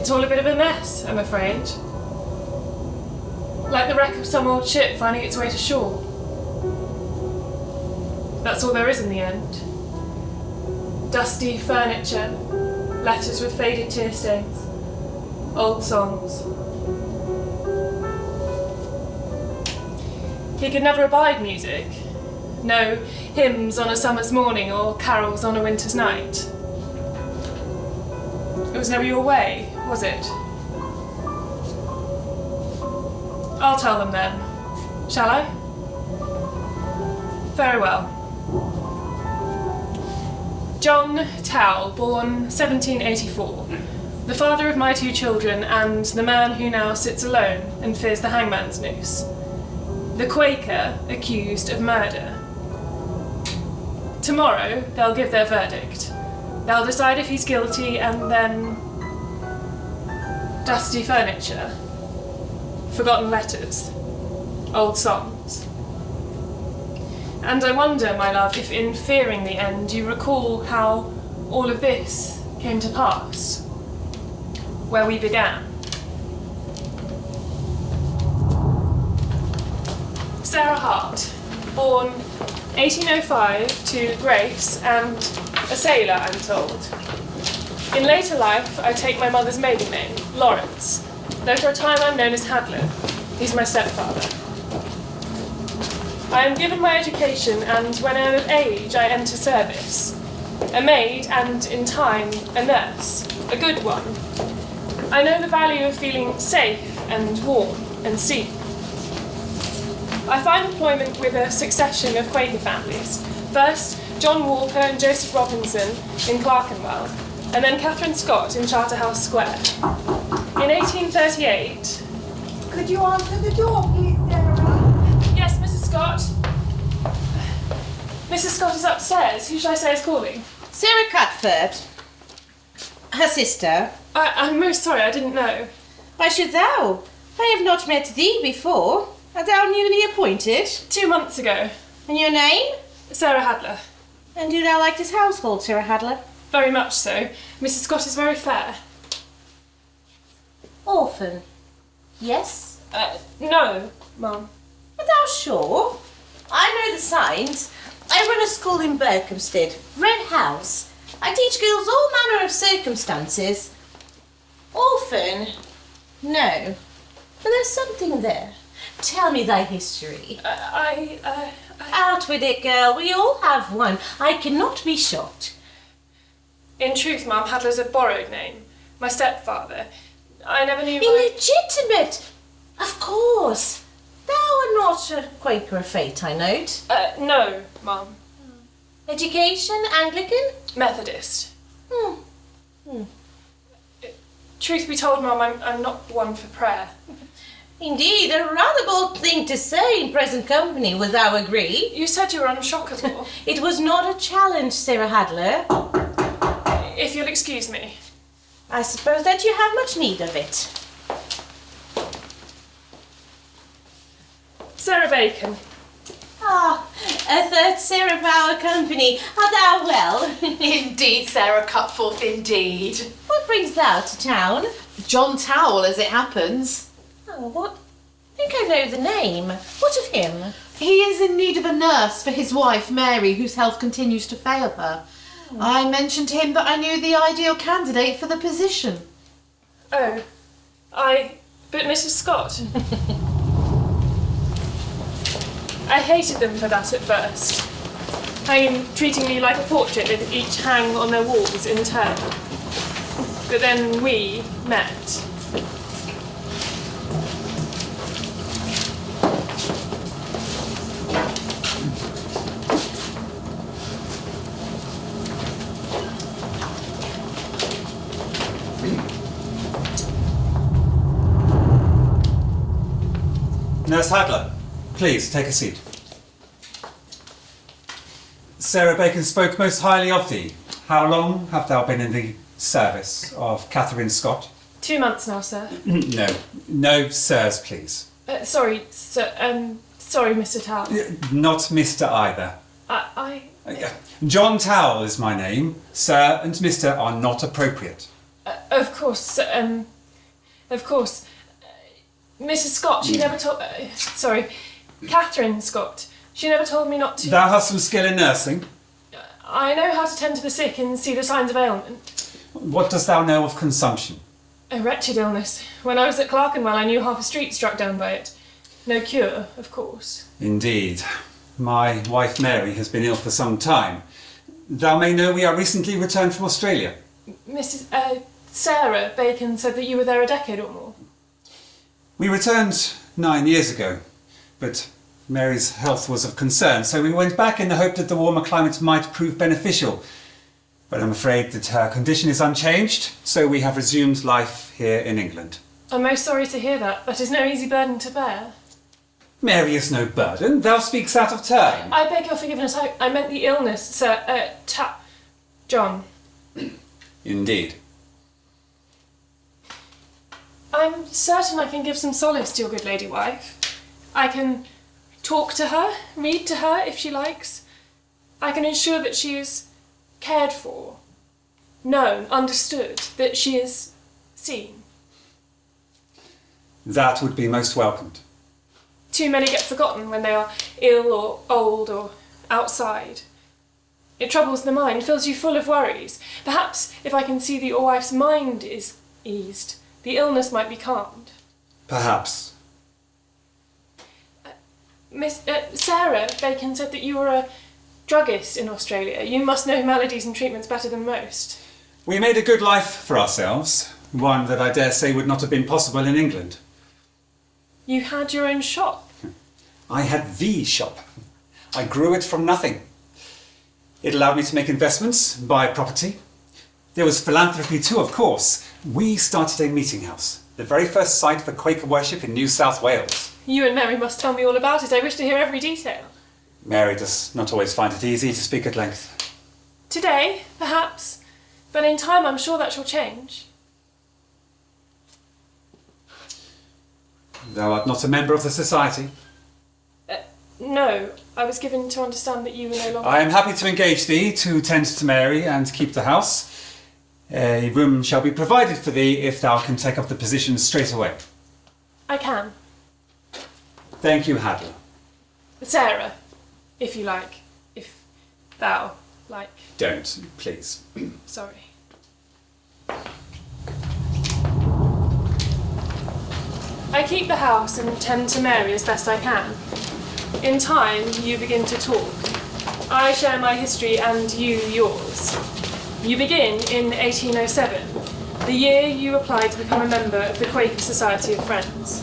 It's all a bit of a mess, I'm afraid. Like the wreck of some old ship finding its way to shore. That's all there is in the end. Dusty furniture, letters with faded tear stains, old songs. He could never abide music. No hymns on a summer's morning or carols on a winter's night. It was never your way, was it? I'll tell them then. Shall I? Very well. John Tawell, born 1784, the father of my 2 children and the man who now sits alone and fears the hangman's noose. The Quaker accused of murder. Tomorrow they'll give their verdict. They'll decide if he's guilty and then... dusty furniture. Forgotten letters. Old songs. And I wonder, my love, if in fearing the end you recall how all of this came to pass. Where we began. Sarah Hart, born 1805 to Grace and a sailor, I'm told. In later life, I take my mother's maiden name, Lawrence, though for a time I'm known as Hadler. He's my stepfather. I am given my education, and when I am of age, I enter service. A maid, and in time, a nurse, a good one. I know the value of feeling safe and warm and seen. I find employment with a succession of Quaker families. First, John Walker and Joseph Robinson in Clerkenwell, and then Catherine Scott in Charterhouse Square. In 1838... Could you answer the door, please, Sarah? Yes, Mrs. Scott. Mrs. Scott is upstairs. Who shall I say is calling? Sarah Cutforth. Her sister. I'm most sorry, I didn't know. Why should thou? I have not met thee before. Art thou newly appointed? 2 months ago. And your name? Sarah Hadler. And do thou like this household, Sarah Hadler? Very much so. Mrs. Scott is very fair. Orphan. Yes? No, Mum. Art thou sure? I know the signs. I run a school in Berkhamsted. Red House. I teach girls all manner of circumstances. Orphan? No. But there's something there. Tell me thy history. Out with it, girl. We all have one. I cannot be shocked. In truth, Mum, Hadler's a borrowed name. My stepfather. I never knew... Illegitimate! Of course. Thou art not a Quaker of fate, I note. No, Mum. Education, Anglican? Methodist. Truth be told, Mum, I'm not one for prayer. Indeed, a rather bold thing to say in present company, would thou agree? You said you were unshockable. It was not a challenge, Sarah Hadler. If you'll excuse me. I suppose that you have much need of it. Sarah Bacon. Ah, a third Sarah of our company. Art thou well? Indeed, Sarah Cutforth, indeed. What brings thou to town? John Tawell, as it happens. Oh, what? I think I know the name. What of him? He is in need of a nurse for his wife, Mary, whose health continues to fail her. I mentioned to him that I knew the ideal candidate for the position. Oh, but Mrs. Scott. I hated them for that at first. Treating me like a portrait they'd each hang on their walls in turn. But then we met. Nurse Hadler, please take a seat. Sarah Bacon spoke most highly of thee. How long have thou been in the service of Catherine Scott? 2 months now, sir. No, sirs, please. Sorry, sir. Sorry, Mr. Tawell. Not Mr. either. John Tawell is my name. Sir and Mr. are not appropriate. Of course, Of course. Mrs. Scott, she never told... Catherine Scott. She never told me not to... Thou hast some skill in nursing. I know how to tend to the sick and see the signs of ailment. What dost thou know of consumption? A wretched illness. When I was at Clerkenwell, I knew half a street struck down by it. No cure, of course. Indeed. My wife Mary has been ill for some time. Thou may know we are recently returned from Australia. Mrs. Sarah Bacon said that you were there a decade or more. We returned 9 years ago, but Mary's health was of concern, so we went back in the hope that the warmer climate might prove beneficial. But I'm afraid that her condition is unchanged, so we have resumed life here in England. I'm most sorry to hear that. That is no easy burden to bear. Mary is no burden. Thou speaks out of turn. I beg your forgiveness. I meant the illness, Sir. John. Indeed. I'm certain I can give some solace to your good lady wife. I can talk to her, read to her if she likes. I can ensure that she is cared for, known, understood, that she is seen. That would be most welcomed. Too many get forgotten when they are ill or old or outside. It troubles the mind, fills you full of worries. Perhaps if I can see that your wife's mind is eased, the illness might be calmed. Perhaps. Miss Sarah Bacon said that you were a druggist in Australia. You must know maladies and treatments better than most. We made a good life for ourselves, one that I dare say would not have been possible in England. You had your own shop. I had the shop. I grew it from nothing. It allowed me to make investments, buy property. There was philanthropy too, of course. We started a meeting house, the very first site for Quaker worship in New South Wales. You and Mary must tell me all about it. I wish to hear every detail. Mary does not always find it easy to speak at length. Today, perhaps, but in time I'm sure that shall change. Thou art not a member of the society? No, I was given to understand that you were no longer... I am happy to engage thee to tend to Mary and keep the house. A room shall be provided for thee if thou can take up the position straight away. I can. Thank you, Hadler. Sarah, if you like. If thou like. Don't, please. Sorry. I keep the house and tend to Mary as best I can. In time, you begin to talk. I share my history and you yours. You begin in 1807, the year you applied to become a member of the Quaker Society of Friends.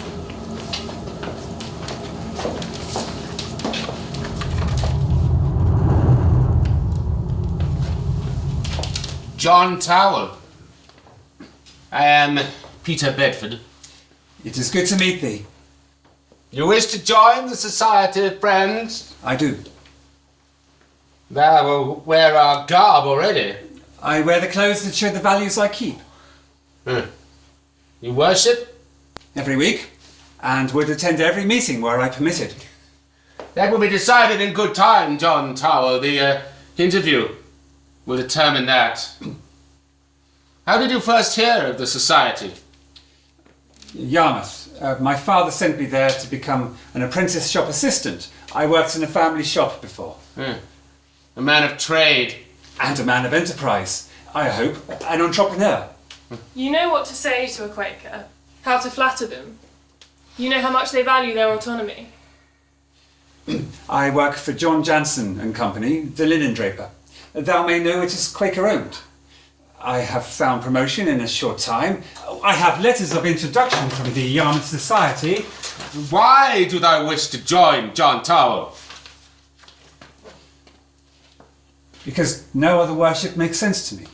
John Tawell. I am Peter Bedford. It is good to meet thee. You wish to join the Society of Friends? I do. Thou will wear our garb already. I wear the clothes that show the values I keep. You worship? Every week, and would attend every meeting where I permitted. That will be decided in good time, John Tawell. The interview will determine that. How did you first hear of the Society? Yarmouth. My father sent me there to become an apprentice shop assistant. I worked in a family shop before. A man of trade. And a man of enterprise. I hope. An entrepreneur. You know what to say to a Quaker, how to flatter them. You know how much they value their autonomy. I work for John Jansen and Company, the linen draper. Thou may know it is Quaker owned. I have found promotion in a short time. I have letters of introduction from the Yarmouth Society. Why do thou wish to join John Tawell? Because no other worship makes sense to me.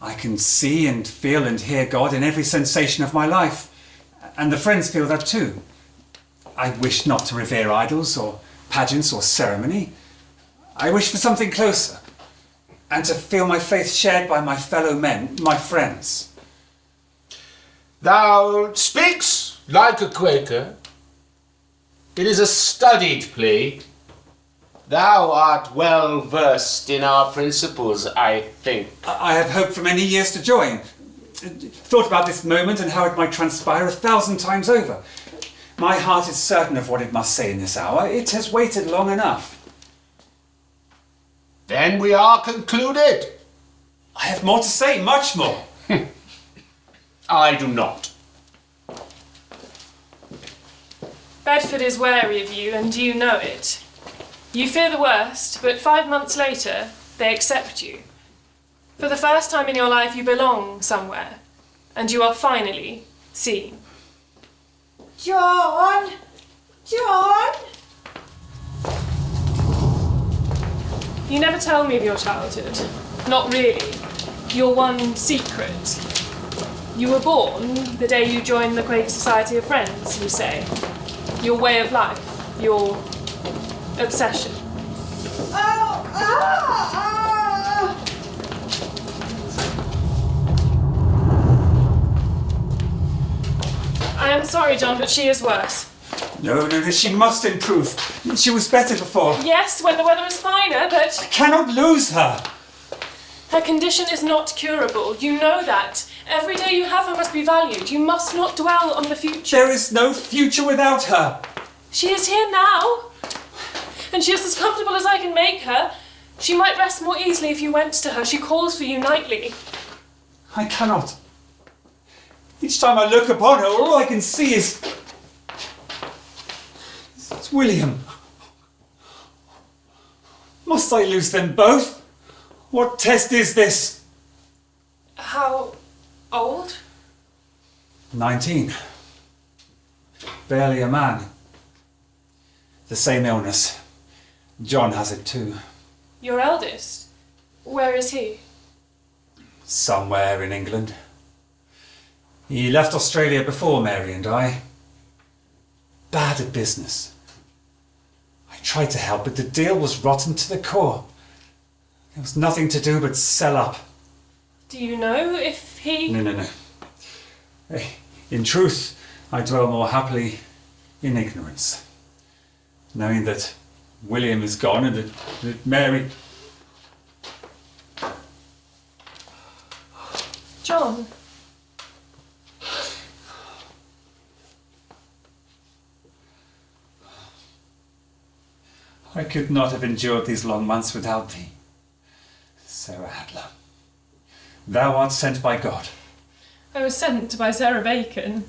I can see and feel and hear God in every sensation of my life. And the friends feel that too. I wish not to revere idols or pageants or ceremony. I wish for something closer. And to feel my faith shared by my fellow men, my friends. Thou speaks like a Quaker. It is a studied plea. Thou art well versed in our principles, I think. I have hoped for many years to join. thought about this moment and how it might transpire 1,000 times over. My heart is certain of what it must say in this hour. It has waited long enough. Then we are concluded. I have more to say, much more. I do not. Bedford is wary of you, and you know it. You fear the worst, but 5 months later, they accept you. For the first time in your life, you belong somewhere, and you are finally seen. John! John! You never tell me of your childhood. Not really. Your one secret. You were born the day you joined the Quaker Society of Friends, you say. Your way of life. Your obsession. I am sorry, John, but she is worse. No, she must improve. She was better before. Yes, when the weather is finer, but I cannot lose her. her condition is not curable. You know that. Every day you have her must be valued. You must not dwell on the future. There is no future without her. She is here now, and she is as comfortable as I can make her. She might rest more easily if you went to her. She calls for you nightly. I cannot. Each time I look upon her, all I can see is William. Must I lose them both? What test is this? How old? 19. Barely a man. The same illness. John has it too. Your eldest? Where is he? Somewhere in England. He left Australia before Mary and I. Bad at business. I tried to help, but the deal was rotten to the core. There was nothing to do but sell up. Do you know if he... No. In truth, I dwell more happily in ignorance. Knowing that William is gone and that Mary... John? I could not have endured these long months without thee, Sarah Adler. Thou art sent by God. I was sent by Sarah Bacon.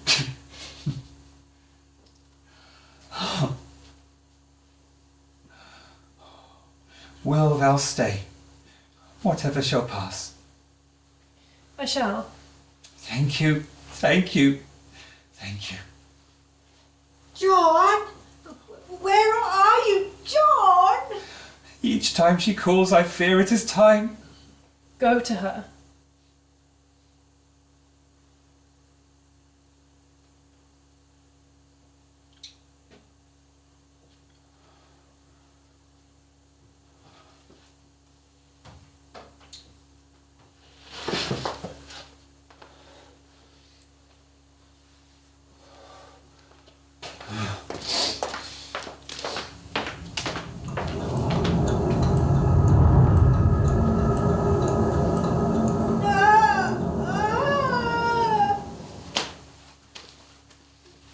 Will thou stay, whatever shall pass? I shall. Thank you, thank you, thank you. John! Where are you, John? Each time she calls, I fear it is time. Go to her.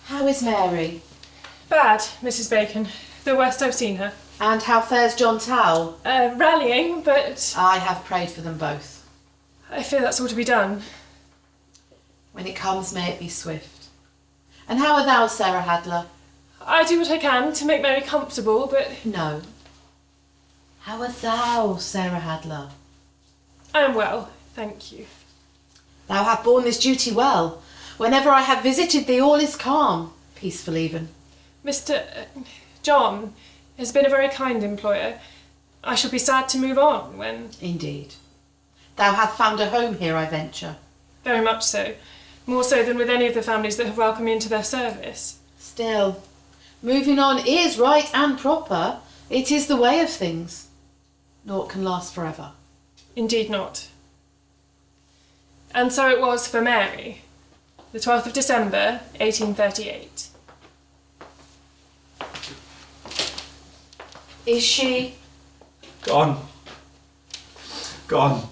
How is Mary? Bad, Mrs. Bacon. The worst I've seen her. And how fares John Tawell? Rallying, but I have prayed for them both. I fear that's all to be done. When it comes, may it be swift. And how are thou, Sarah Adler? I do what I can to make Mary comfortable, but No. How art thou, Sarah Adler? I am well, thank you. Thou hast borne this duty well. Whenever I have visited thee, all is calm, peaceful even. Mr. John has been a very kind employer. I shall be sad to move on when... Indeed. Thou hast found a home here, I venture. Very much so. More so than with any of the families that have welcomed me into their service. Still, moving on is right and proper. It is the way of things. Naught can last forever. Indeed not. And so it was for Mary. The 12th of December, 1838. Is she? Gone. Gone.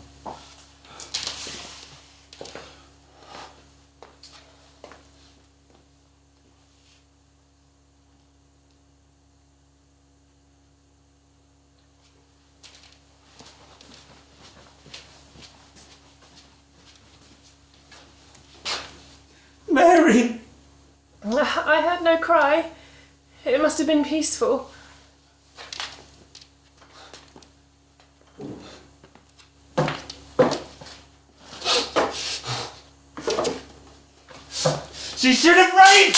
Mary! I heard no cry. It must have been peaceful. She should have raged!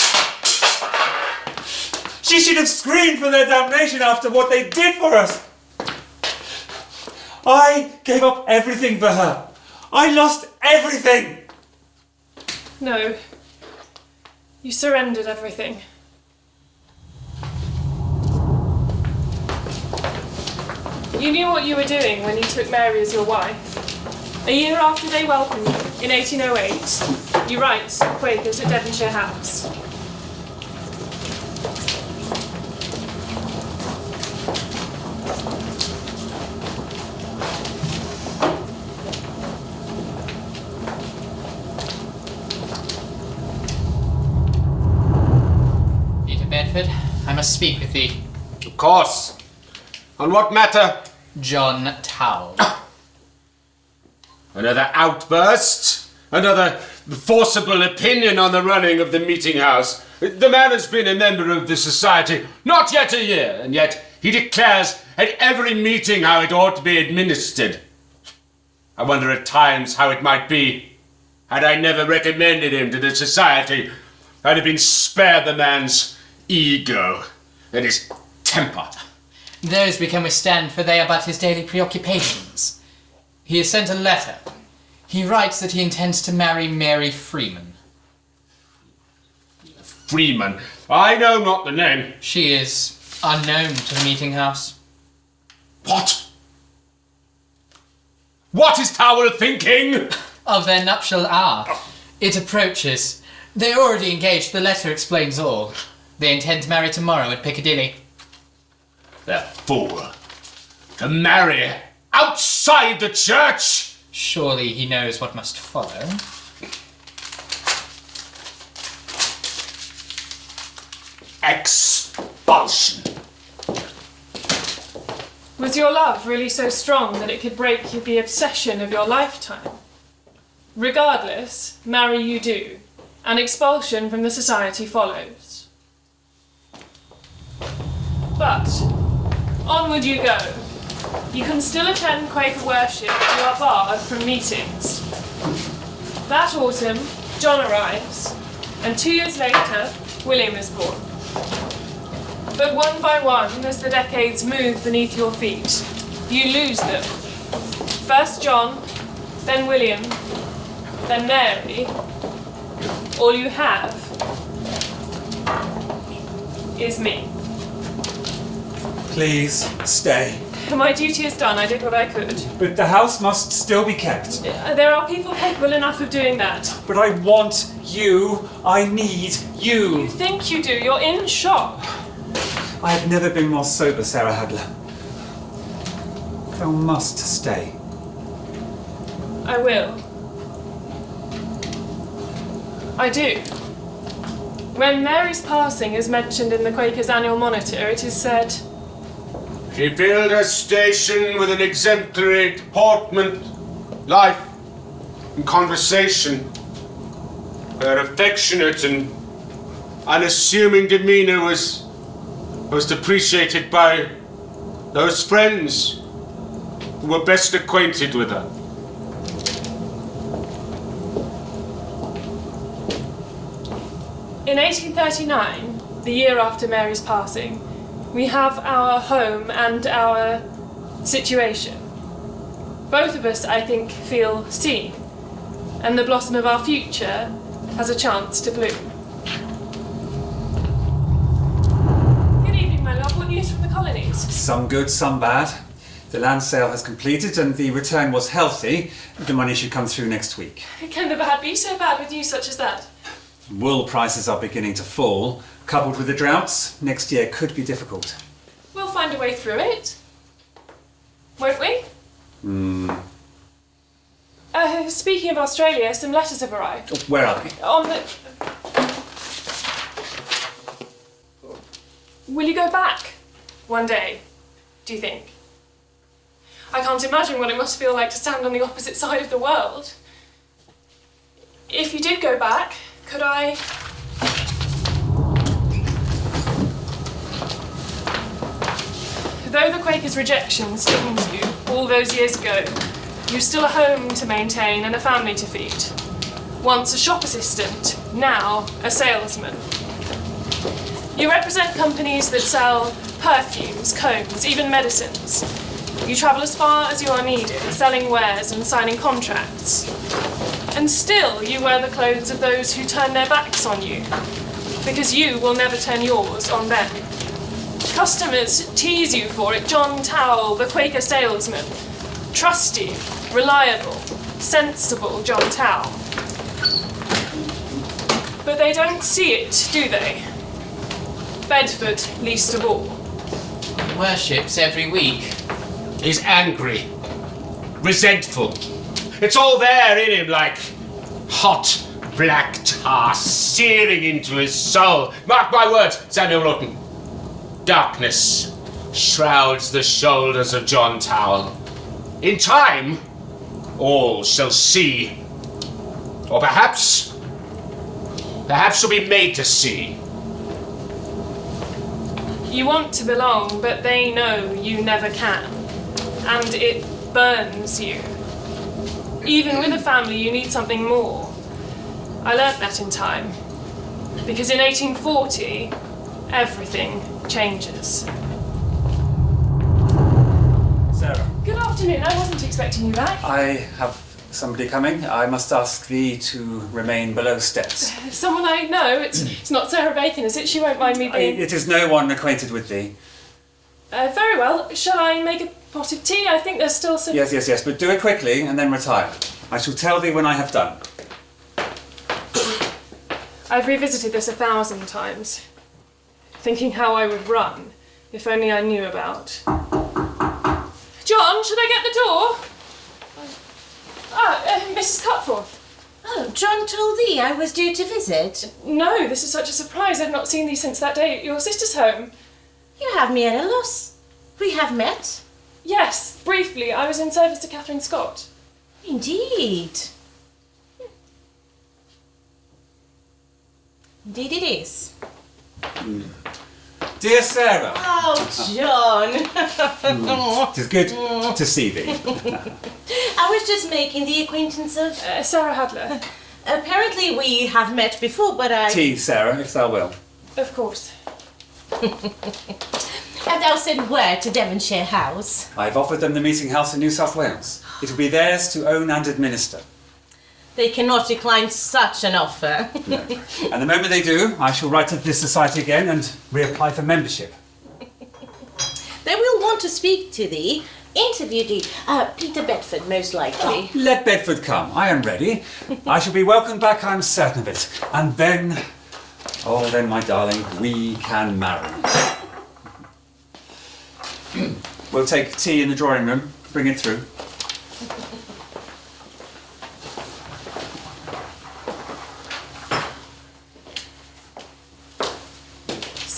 She should have screamed for their damnation after what they did for us! I gave up everything for her. I lost everything! No. You surrendered everything. You knew what you were doing when you took Mary as your wife. A year after they welcomed you, in 1808, you write Quakers at Devonshire House. Bedford, I must speak with thee. Of course. On what matter? John Tawell. Another outburst? Another forcible opinion on the running of the meeting house? The man has been a member of the society not yet a year, and yet he declares at every meeting how it ought to be administered. I wonder at times how it might be had I never recommended him to the society. I'd have been spared the man's ego and his temper. Those we can withstand, for they are but his daily preoccupations. He has sent a letter. He writes that he intends to marry Mary Freeman. Freeman? I know not the name. She is unknown to the meeting house. What? What is Tawell thinking? Of their nuptial hour. It approaches. They are already engaged. The letter explains all. They intend to marry tomorrow at Piccadilly. The fool. To marry outside the church? Surely he knows what must follow. Expulsion. Was your love really so strong that it could break the obsession of your lifetime? Regardless, marry you do, and expulsion from the society follows. But onward you go. You can still attend Quaker worship, you are barred from meetings. That autumn, John arrives, and 2 years later, William is born. But one by one, as the decades move beneath your feet, you lose them. First John, then William, then Mary. All you have is me. Please, stay. My duty is done, I did what I could. But the house must still be kept. There are people capable enough of doing that. But I want you. I need you. You think you do, you're in shock. I have never been more sober, Sarah Hadler. Thou must stay. I will. I do. When Mary's passing is mentioned in the Quaker's annual monitor, it is said, She filled her station with an exemplary deportment, life, and conversation. Her affectionate and unassuming demeanour was most appreciated by those friends who were best acquainted with her. in 1839, the year after Mary's passing, we have our home and our situation. Both of us, I think, feel seen, and the blossom of our future has a chance to bloom. Good evening, my love. What news from the colonies? Some good, some bad. The land sale has completed and the return was healthy. The money should come through next week. Can the bad be so bad with news such as that? Wool prices are beginning to fall. Coupled with the droughts, next year could be difficult. We'll find a way through it. Won't we? Speaking of Australia, some letters have arrived. Where are they? On the... Will you go back one day, do you think? I can't imagine what it must feel like to stand on the opposite side of the world. If you did go back, Could I... Though the Quaker's rejection stings you all those years ago, you've still a home to maintain and a family to feed. Once a shop assistant, now a salesman. You represent companies that sell perfumes, combs, even medicines. You travel as far as you are needed, selling wares and signing contracts. And still you wear the clothes of those who turn their backs on you, because you will never turn yours on them. Customers tease you for it. John Tawell, the Quaker salesman. Trusty, reliable, sensible John Tawell. But they don't see it, do they? Bedford, least of all. Worships every week. He's angry, resentful. It's all there in him, like hot black tar searing into his soul. Mark my words, Samuel Lawton. Darkness shrouds the shoulders of John Tawell. In time, all shall see. Or perhaps shall be made to see. You want to belong, but they know you never can. And it burns you. Even with a family, you need something more. I learnt that in time. Because in 1840, everything changes. Sarah, Good afternoon. I wasn't expecting you back. I have somebody coming. I must ask thee to remain below steps. Someone I know. It's not Sarah Bacon, is it? She won't mind me being... It is no one acquainted with thee. Very well. Shall I make a pot of tea? I think there's still some... Yes, but do it quickly and then retire. I shall tell thee when I have done. I've revisited this 1,000 times, thinking how I would run if only I knew about. John, should I get the door? Mrs. Cutforth. Oh, John told thee I was due to visit. No, this is such a surprise. I've not seen thee since that day at your sister's home. You have me at a loss. We have met. Yes, briefly. I was in service to Catherine Scott. Indeed. Indeed it is. Dear Sarah, Oh, John. it is good to see thee. I was just making the acquaintance of... Sarah Hadler. Apparently we have met before, but I... Tea, Sarah, if thou will. Of course. Have thou sent word to Devonshire House? I have offered them the meeting house in New South Wales. It will be theirs to own and administer. They cannot decline such an offer. No. And the moment they do, I shall write to this society again and reapply for membership. They will want to speak to thee, interview thee. Peter Bedford, most likely. Let Bedford come. I am ready. I shall be welcomed back, I'm certain of it. And then, oh, then, my darling, we can marry. We'll take tea in the drawing room. Bring it through.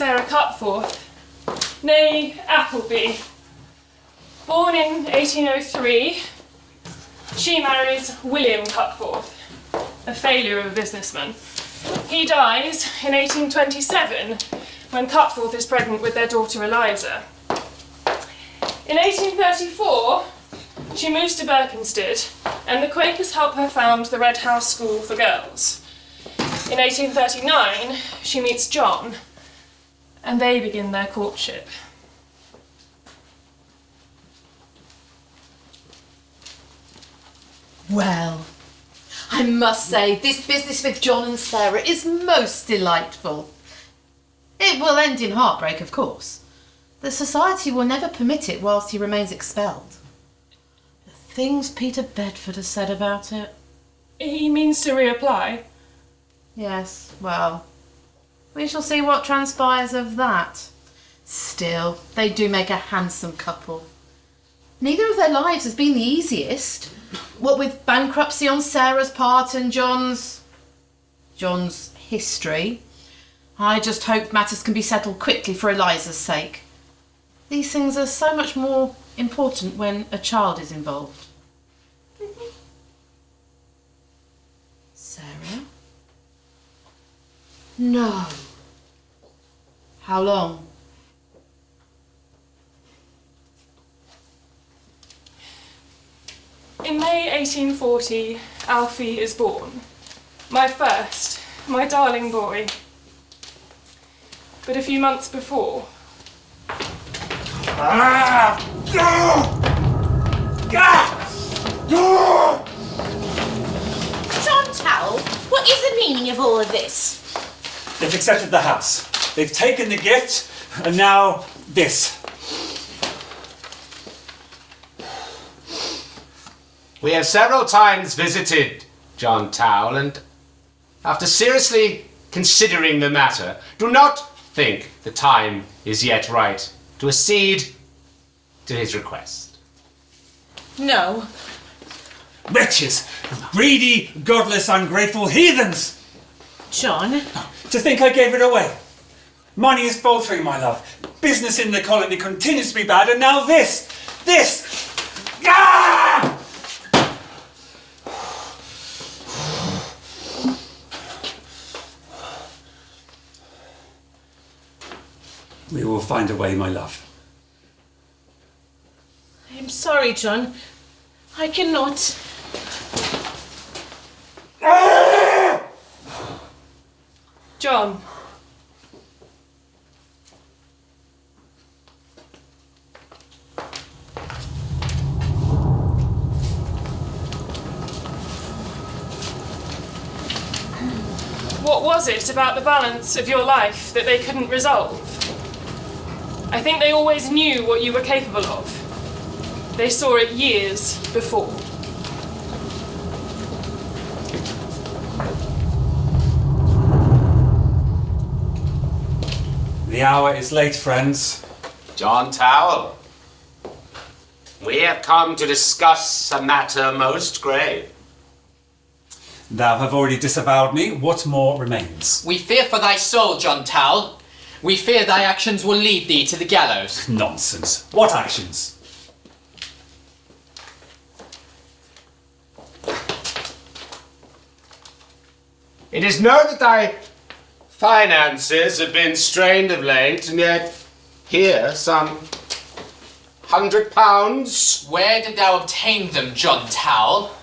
Sarah Cutforth, née Appleby. Born in 1803, she marries William Cutforth, a failure of a businessman. He dies in 1827 when Cutforth is pregnant with their daughter Eliza. In 1834, she moves to Berkhamsted and the Quakers help her found the Red House School for Girls. In 1839, she meets John, and they begin their courtship. Well, I must say, this business with John and Sarah is most delightful. It will end in heartbreak, of course. The society will never permit it whilst he remains expelled. The things Peter Bedford has said about it. He means to reapply. Yes, well, we shall see what transpires of that. Still, they do make a handsome couple. Neither of their lives has been the easiest. What with bankruptcy on Sarah's part and John's history. I just hope matters can be settled quickly for Eliza's sake. These things are so much more important when a child is involved. Sarah? No. How long? In May 1840, Alfie is born. My first, my darling boy. But a few months before... John Tawell, what is the meaning of all of this? They've accepted the house. They've taken the gift, and now this. We have several times visited John Tawell, and after seriously considering the matter, do not think the time is yet right to accede to his request. No. Wretches! Greedy, godless, ungrateful heathens! John? To think I gave it away. Money is faltering, my love. Business in the colony continues to be bad, and now this! This! Ah! We will find a way, my love. I am sorry, John. I cannot. John. What was it about the balance of your life that they couldn't resolve? I think they always knew what you were capable of. They saw it years before. The hour is late, friends. John Tawell, we have come to discuss a matter most grave. Thou have already disavowed me. What more remains? We fear for thy soul, John Tawell. We fear thy actions will lead thee to the gallows. Nonsense. What actions? It is known that thy finances have been strained of late, and yet here some £100. Where did thou obtain them, John Tawell?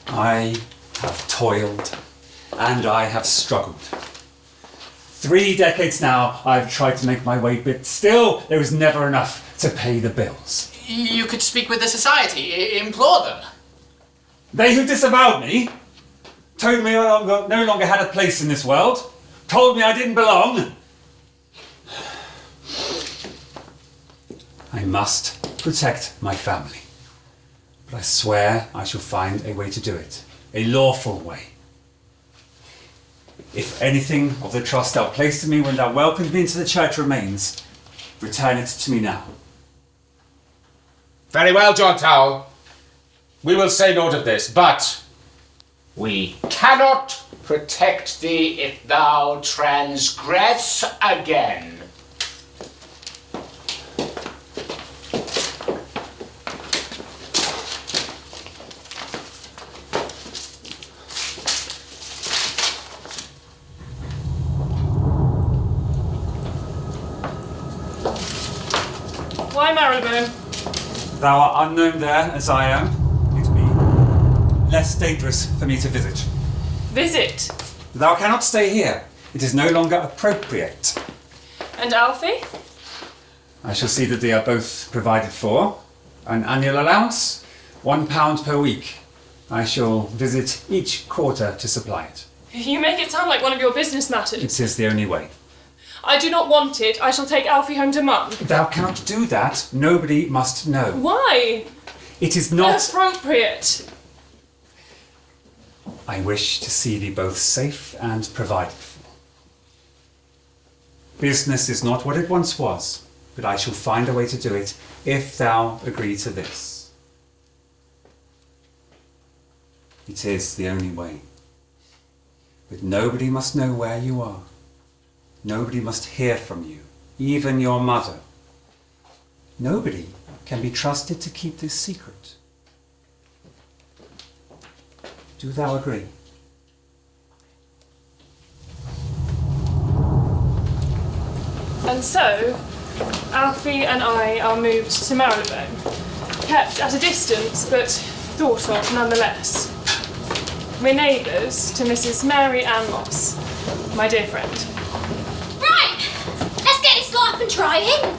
I have toiled and I have struggled. 3 decades now I've tried to make my way, but still there is never enough to pay the bills. You could speak with the society, implore them. They who disavowed me told me I no longer had a place in this world, told me I didn't belong. I must protect my family. But I swear I shall find a way to do it. A lawful way. If anything of the trust thou placed in me when thou welcomed me into the church remains, return it to me now. Very well, John Tawell. We will say naught of this, but we cannot protect thee if thou transgress again. Why Marylebone? Thou art unknown there, as I am. It be less dangerous for me to visit. Visit. Thou cannot stay here. It is no longer appropriate. And Alfie? I shall see that they are both provided for. An annual allowance, £1 per week. I shall visit each quarter to supply it. You make it sound like one of your business matters. It is the only way. I do not want it. I shall take Alfie home to Mum. Thou cannot do that. Nobody must know. Why? It is not appropriate. I wish to see thee both safe and provided for. Business is not what it once was, but I shall find a way to do it if thou agree to this. It is the only way. But nobody must know where you are. Nobody must hear from you, even your mother. Nobody can be trusted to keep this secret. Do thou agree? And so, Alfie and I are moved to Marylebone, kept at a distance, but thought of nonetheless. We're neighbours to Mrs. Mary Ann Moss, my dear friend. Right, let's get this guy up and try him.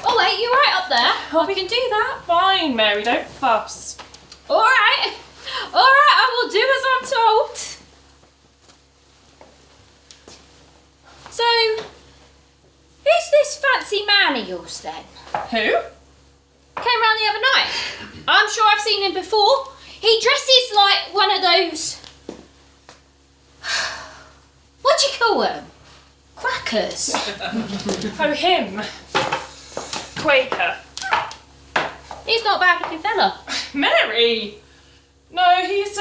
Oh wait, you right up there? I can do that. Fine, Mary, don't fuss. All right, I will do as I'm told. So, who's this fancy man of yours then? Who? Came round the other night. I'm sure I've seen him before. He dresses like one of those... what do you call them? Quackers. Oh, him. Quaker. He's not a bad looking fella. Mary! No, he's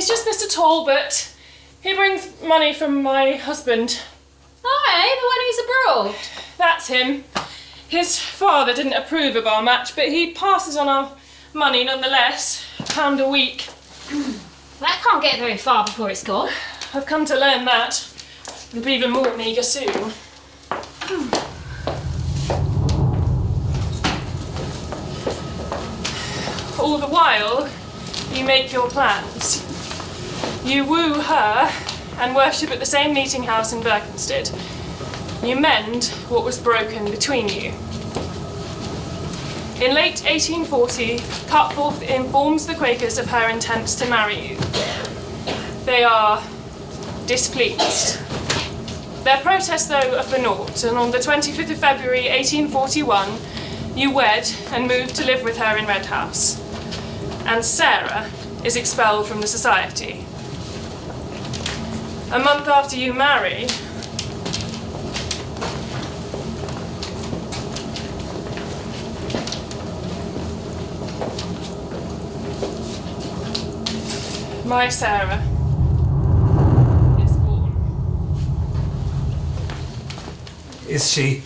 just Mr. Talbot. He brings money from my husband. Oh, the one who's abroad. That's him. His father didn't approve of our match, but he passes on our money nonetheless. £1 a week. That can't get very far before it's gone. I've come to learn that. We'll be even more meagre soon. All the while, you make your plans. You woo her and worship at the same meeting house in Berkhamsted. You mend what was broken between you. In late 1840, Cutforth informs the Quakers of her intents to marry you. They are displeased. Their protest, though, are for naught, and on the 25th of February 1841, you wed and move to live with her in Red House. And Sarah is expelled from the society. A month after you marry, my Sarah is born. Is she?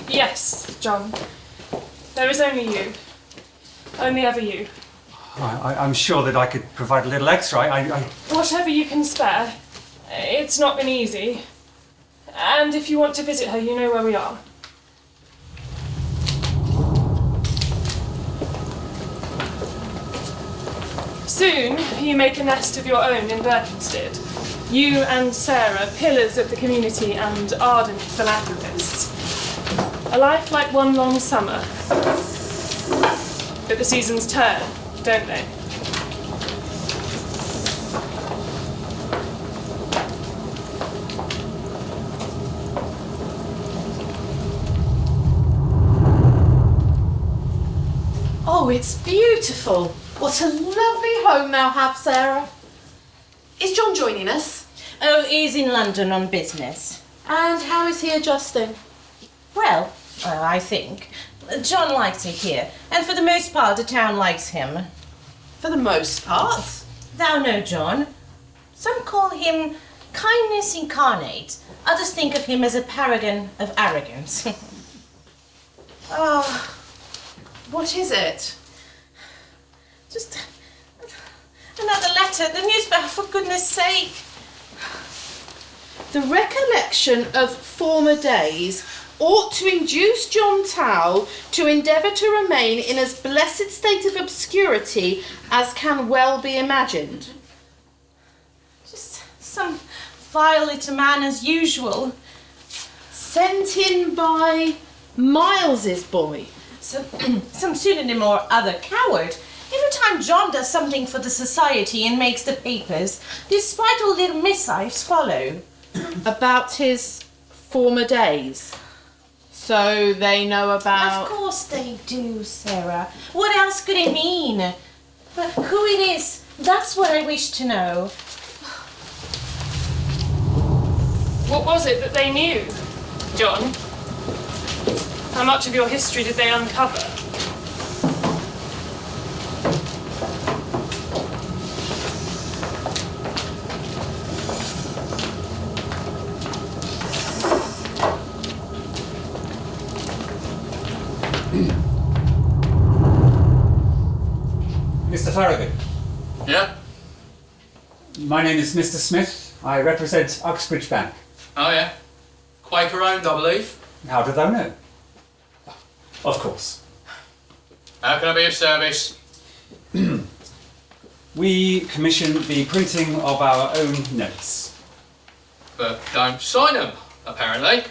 Yes, John. There is only you. Only ever you. I'm sure that I could provide a little extra. Whatever you can spare. It's not been easy. And if you want to visit her, you know where we are. Soon, you make a nest of your own in Berkhamsted. You and Sarah, pillars of the community and ardent philanthropists. A life like one long summer. But the seasons turn, don't they? Oh, it's beautiful. What a lovely home thou have, Sarah. Is John joining us? Oh, he's in London on business. And how is he adjusting? Well, I think. John likes it here, and for the most part the town likes him. For the most part. Thou know John. Some call him kindness incarnate. Others think of him as a paragon of arrogance. Oh, what is it? Just another letter. The newspaper, for goodness sake. The recollection of former days ought to induce John Tawell to endeavour to remain in as blessed state of obscurity as can well be imagined. Just some vile little man as usual. Sent in by Miles's boy. Some pseudonym or other coward. Every time John does something for the society and makes the papers, despite all little missives follow. About his former days. So they know about... Of course they do, Sarah. What else could it mean? But who it is, that's what I wish to know. What was it that they knew, John? How much of your history did they uncover? Mr. Thorogood. Yeah? My name is Mr. Smith. I represent Uxbridge Bank. Oh, yeah? Quaker owned, I believe. How did thou know? Of course. How can I be of service? We commission the printing of our own notes. But don't sign them, apparently.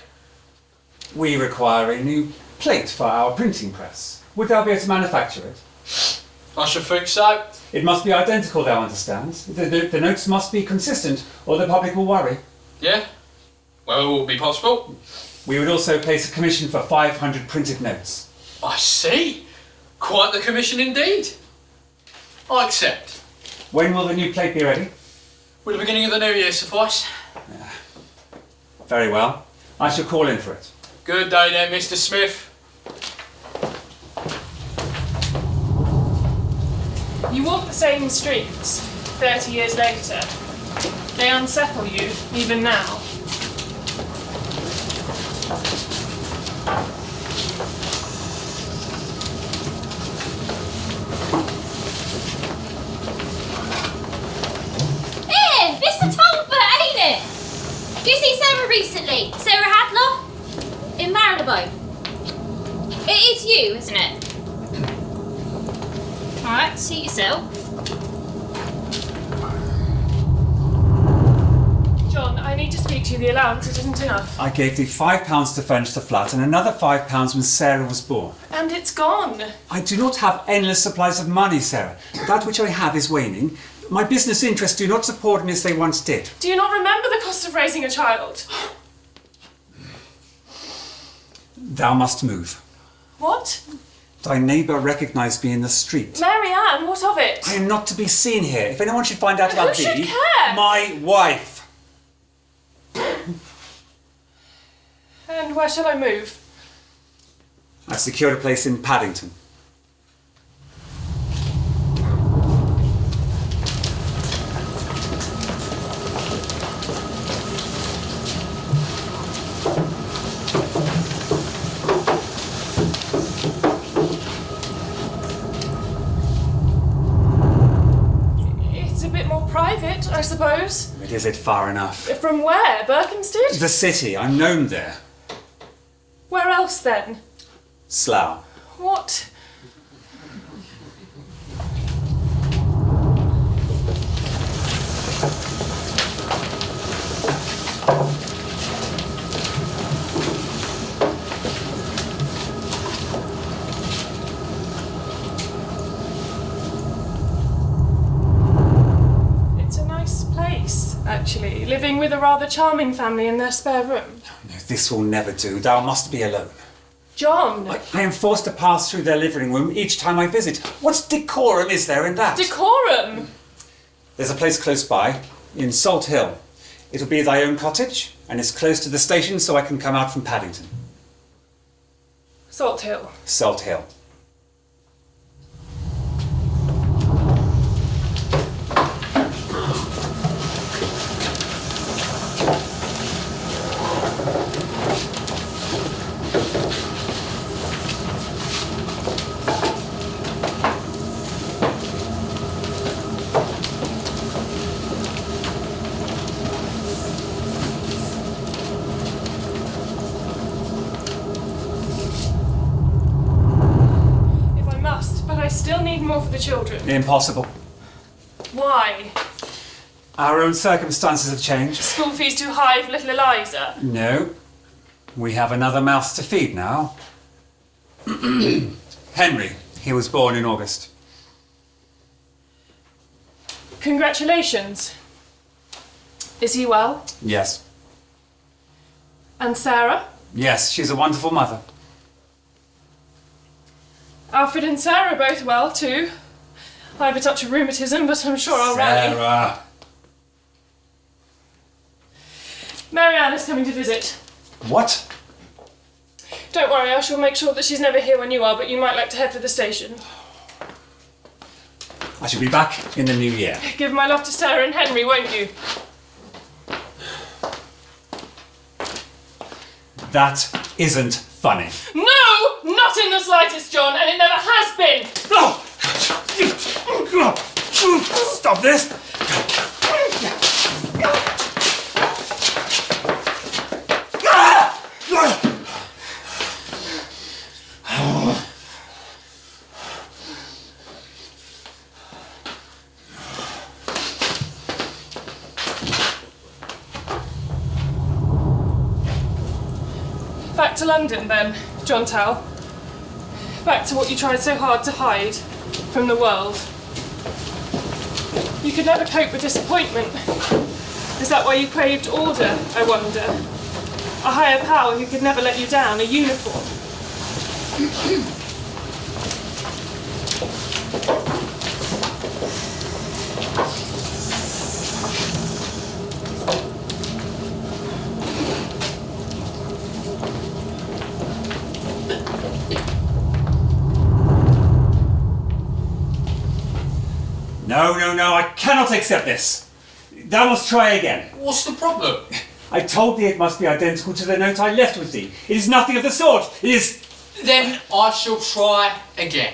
We require a new plate for our printing press. Would thou be able to manufacture it? I should think so. It must be identical, thou understands. The notes must be consistent, or the public will worry. Yeah? Well, it will be possible. We would also place a commission for 500 printed notes. I see. Quite the commission indeed. I accept. When will the new plate be ready? Will the beginning of the new year suffice? Very well. I shall call in for it. Good day then, Mr. Smith. You walk the same streets 30 years later. They unsettle you, even now. Mr. Talbot, ain't it? Did you see Sarah recently? Sarah Hadler? In Marylebone. It is you, isn't it? Alright, seat yourself. John, I need to speak to you. The allowance isn't enough. I gave thee £5 to furnish the flat and another £5 when Sarah was born. And it's gone. I do not have endless supplies of money, Sarah. That which I have is waning. My business interests do not support me as they once did. Do you not remember the cost of raising a child? Thou must move. What? Thy neighbour recognised me in the street. Marianne, what of it? I am not to be seen here. If anyone should find out about Who thee, should care? my wife. And where shall I move? I've secured a place in Paddington. Private, I suppose. Is it far enough? From where? Berkhamsted? The city. I'm known there. Where else then? Slough. What? Actually, living with a rather charming family in their spare room. No, this will never do. Thou must be alone. John! I am forced to pass through their living room each time I visit. What decorum is there in that? Decorum? There's a place close by, in Salt Hill. It'll be thy own cottage, and it's close to the station so I can come out from Paddington. Salt Hill. Salt Hill. More for the children. Impossible. Why? Our own circumstances have changed. School fees too high for little Eliza? No. We have another mouth to feed now. Henry. He was born in August. Congratulations. Is he well? Yes. And Sarah? Yes, she's a wonderful mother. Alfred and Sarah are both well, too. I have a touch of rheumatism, but I'm sure I'll rally. Sarah! Marianne is coming to visit. What? Don't worry, I shall make sure that she's never here when you are, but you might like to head for the station. I shall be back in the new year. Give my love to Sarah and Henry, won't you? That isn't funny. No! No! Not in the slightest, John, and it never has been. Stop this! Back to London, then, John Tawell. Back to what you tried so hard to hide from the world. You could never cope with disappointment. Is that why you craved order, I wonder? A higher power who could never let you down, a uniform. No, I cannot accept this. Thou must try again. What's the problem? I told thee it must be identical to the note I left with thee. It is nothing of the sort. It is... Then I shall try again.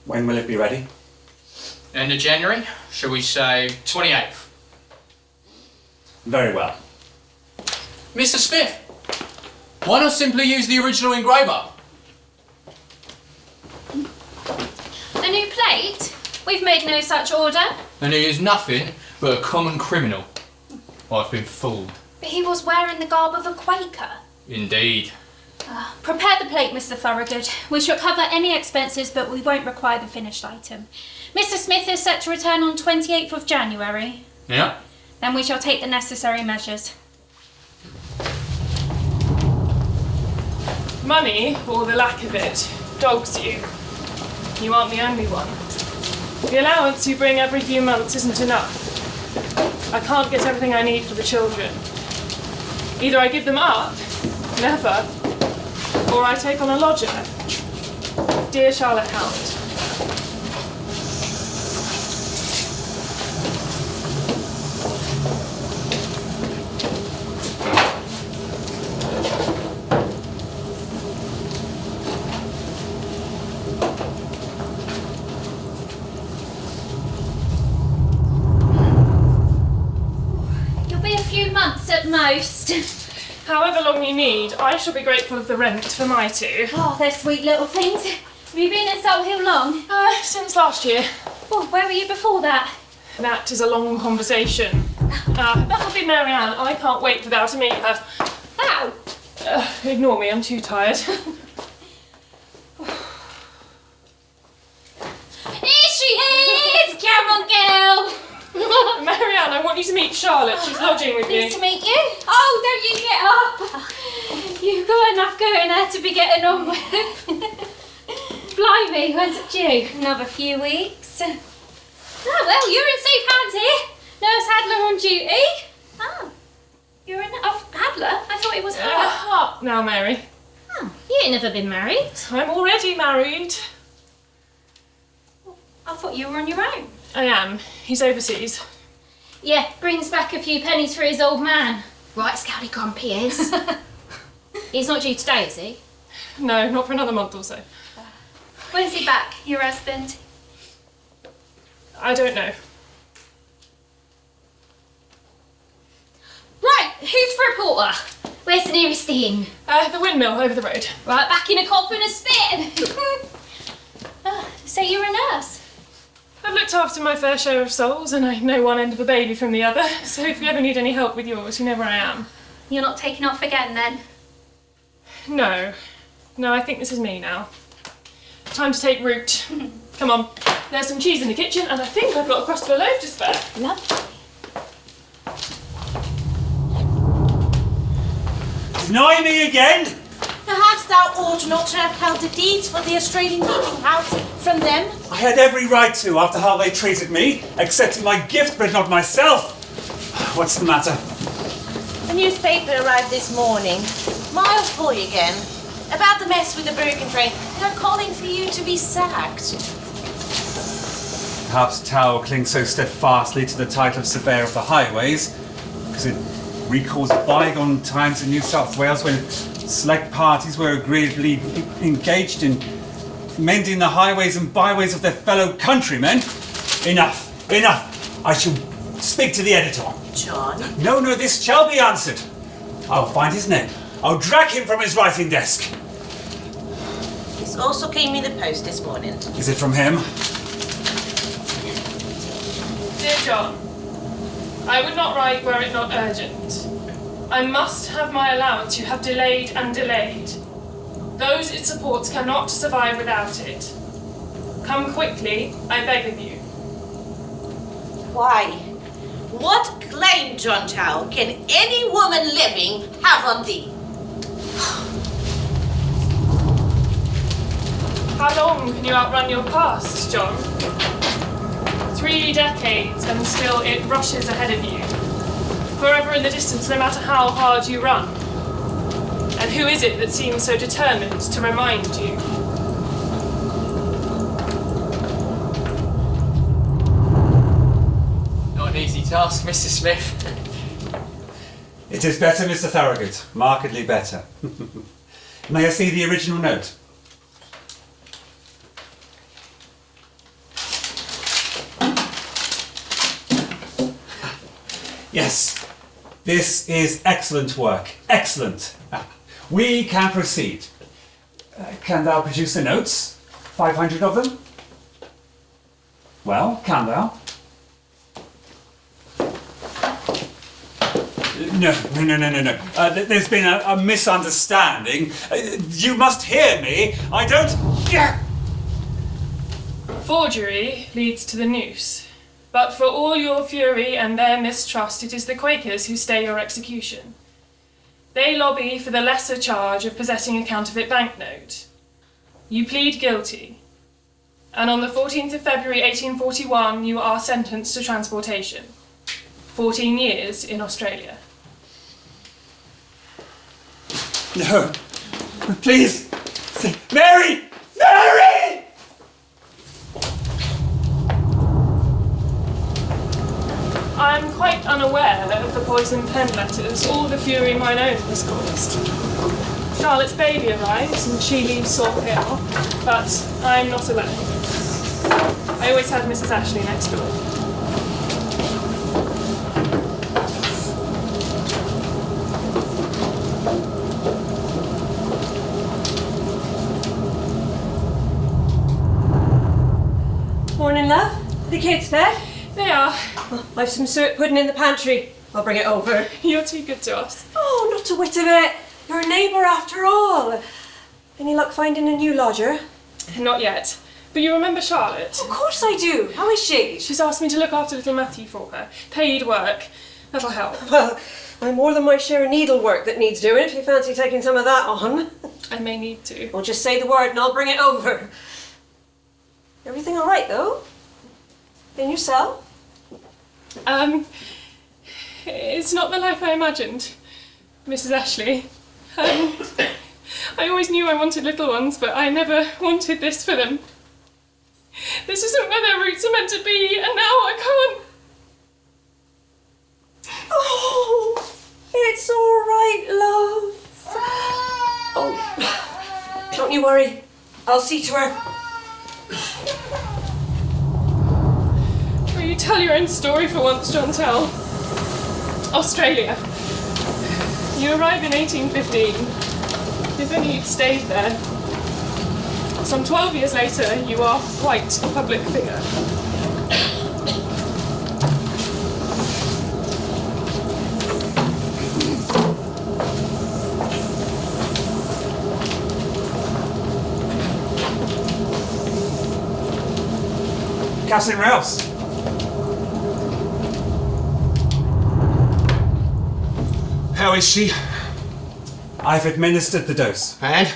When will it be ready? End of January, shall we say 28th? Very well. Mr. Smith, why not simply use the original engraver? A new plate? We've made no such order. And he is nothing but a common criminal. I've been fooled. But he was wearing the garb of a Quaker. Indeed. Prepare the plate, Mr. Thorogood. We shall cover any expenses, but we won't require the finished item. Mr. Smith is set to return on 28th of January. Yeah? Then we shall take the necessary measures. Money, or the lack of it, dogs you. You aren't the only one. The allowance you bring every few months isn't enough. I can't get everything I need for the children. Either I give them up, never, or I take on a lodger. Dear Charlotte Hound. At most. However long you need, I shall be grateful of the rent for my two. Oh, they're sweet little things. Have you been in Salt Hill long? Since last year. Oh, where were you before that? That is a long conversation. That'll be Mary Ann. I can't wait for thou to meet her. Ow! Ignore me, I'm too tired. Here she is! Come on, girl! Mary Ann, I want you to meet Charlotte. She's lodging with you. Nice to meet you. Oh, don't you get up. You've got enough going there to be getting on with. Blimey, when's it due? Another few weeks. Oh, well, you're in safe hands here. Nurse Hadler on duty. Oh, you're in... Oh, Hadler? I thought it was her. Up now, Mary. Oh, you ain't never been married. I'm already married. I thought you were on your own. I am. He's overseas. Yeah, brings back a few pennies for his old man. Right, Scowdy Grumpy is. He's not due today, is he? No, not for another month or so. When's he back, your husband? I don't know. Right, who's for a porter? Where's the nearest inn? The windmill over the road. Right, back in a cop and a spit. So you're a nurse? I've looked after my fair share of souls, and I know one end of a baby from the other, so if you ever need any help with yours, you know where I am. You're not taking off again, then? No, I think this is me now. Time to take root. Come on, there's some cheese in the kitchen, and I think I've got a crust of a loaf to spare. Lovely. Deny me again? Perhaps thou ought not to have held the deeds for the Australian meeting house from them. I had every right to after how they treated me, accepting my gift but not myself. What's the matter? A newspaper arrived this morning. Miles boy again. About the mess with the Birkin train. They're calling for you to be sacked. Perhaps Tawell clings so steadfastly to the title of Surveyor of the Highways because it recalls bygone times in New South Wales when select parties were agreeably engaged in mending the highways and byways of their fellow countrymen. Enough, enough. I shall speak to the editor. John? No, this shall be answered. I'll find his name. I'll drag him from his writing desk. This also came in the post this morning. Is it from him? Dear John, I would not write were it not urgent. I must have my allowance you have delayed and delayed. Those it supports cannot survive without it. Come quickly, I beg of you. Why? What claim, John Tawell, can any woman living have on thee? How long can you outrun your past, John? 3 decades and still it rushes ahead of you. Forever in the distance, no matter how hard you run. And who is it that seems so determined to remind you? Not an easy task, Mr. Smith. It is better, Mr. Thorogood. Markedly better. May I see the original note? Yes, this is excellent work. Excellent. We can proceed. Can thou produce the notes? 500 of them? Well, can thou? No. There's been a misunderstanding. You must hear me. I don't... Forgery leads to the noose. But for all your fury and their mistrust, it is the Quakers who stay your execution. They lobby for the lesser charge of possessing a counterfeit banknote. You plead guilty, and on the 14th of February 1841 you are sentenced to transportation. 14 years in Australia. No. Please. Mary! Mary! I am quite unaware of the poisoned pen letters, all the fury mine own has caused. Charlotte's baby arrives and she leaves Saw Hill, but I'm not alone. I always had Mrs. Ashlee next door. Morning, love. The kids fed? They are. Well, I've some suet pudding in the pantry. I'll bring it over. You're too good to us. Oh, not a whit of it. You're a neighbour after all. Any luck finding a new lodger? Not yet. But you remember Charlotte? Of course I do. How is she? She's asked me to look after little Matthew for her. Paid work. That'll help. Well, I'm more than my share of needlework that needs doing if you fancy taking some of that on. I may need to. Well, just say the word and I'll bring it over. Everything all right, though? In your cell? It's not the life I imagined, Mrs. Ashlee. I always knew I wanted little ones, but I never wanted this for them. This isn't where their roots are meant to be, and now I can't. Oh, it's all right, love. Oh, don't you worry. I'll see to her. Will you tell your own story for once, John Tawell? Australia. You arrived in 1815. If only you'd stayed there. Some 12 years later, you are quite a public figure. Captain Rous. How is she? I've administered the dose. And?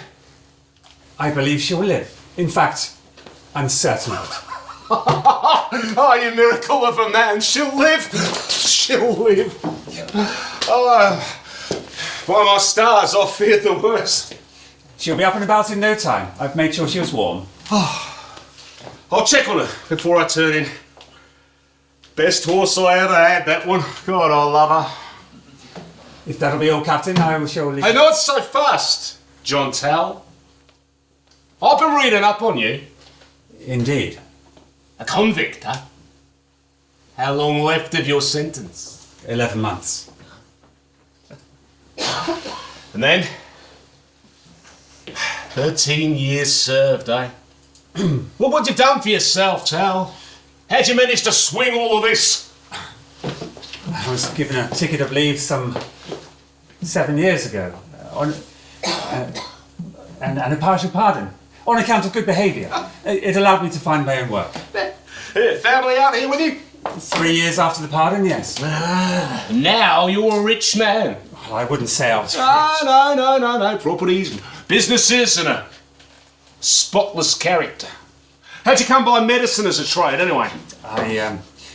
I believe she will live. In fact, I'm certain of it. Oh, you miracle of a man. She'll live. She'll live. Oh, by my stars, I feared the worst. She'll be up and about in no time. I've made sure she was warm. I'll check on her before I turn in. Best horse I ever had, that one. God, I love her. If that'll be all, Captain, I will surely... Hey, not so fast, John Tawell. I've been reading up on you. Indeed. A convict, huh? How long left of your sentence? 11 months. And then? 13 years served, eh? Well, what you done for yourself, Tawell? How'd you manage to swing all of this? I was given a ticket of leave some 7 years ago, and a partial pardon, on account of good behaviour. It allowed me to find my own work. Family out here with you? 3 years after the pardon, yes. Now you're a rich man. Well, I wouldn't say I was rich. No. Properties, businesses, and a spotless character. How'd you come by medicine as a trade, anyway?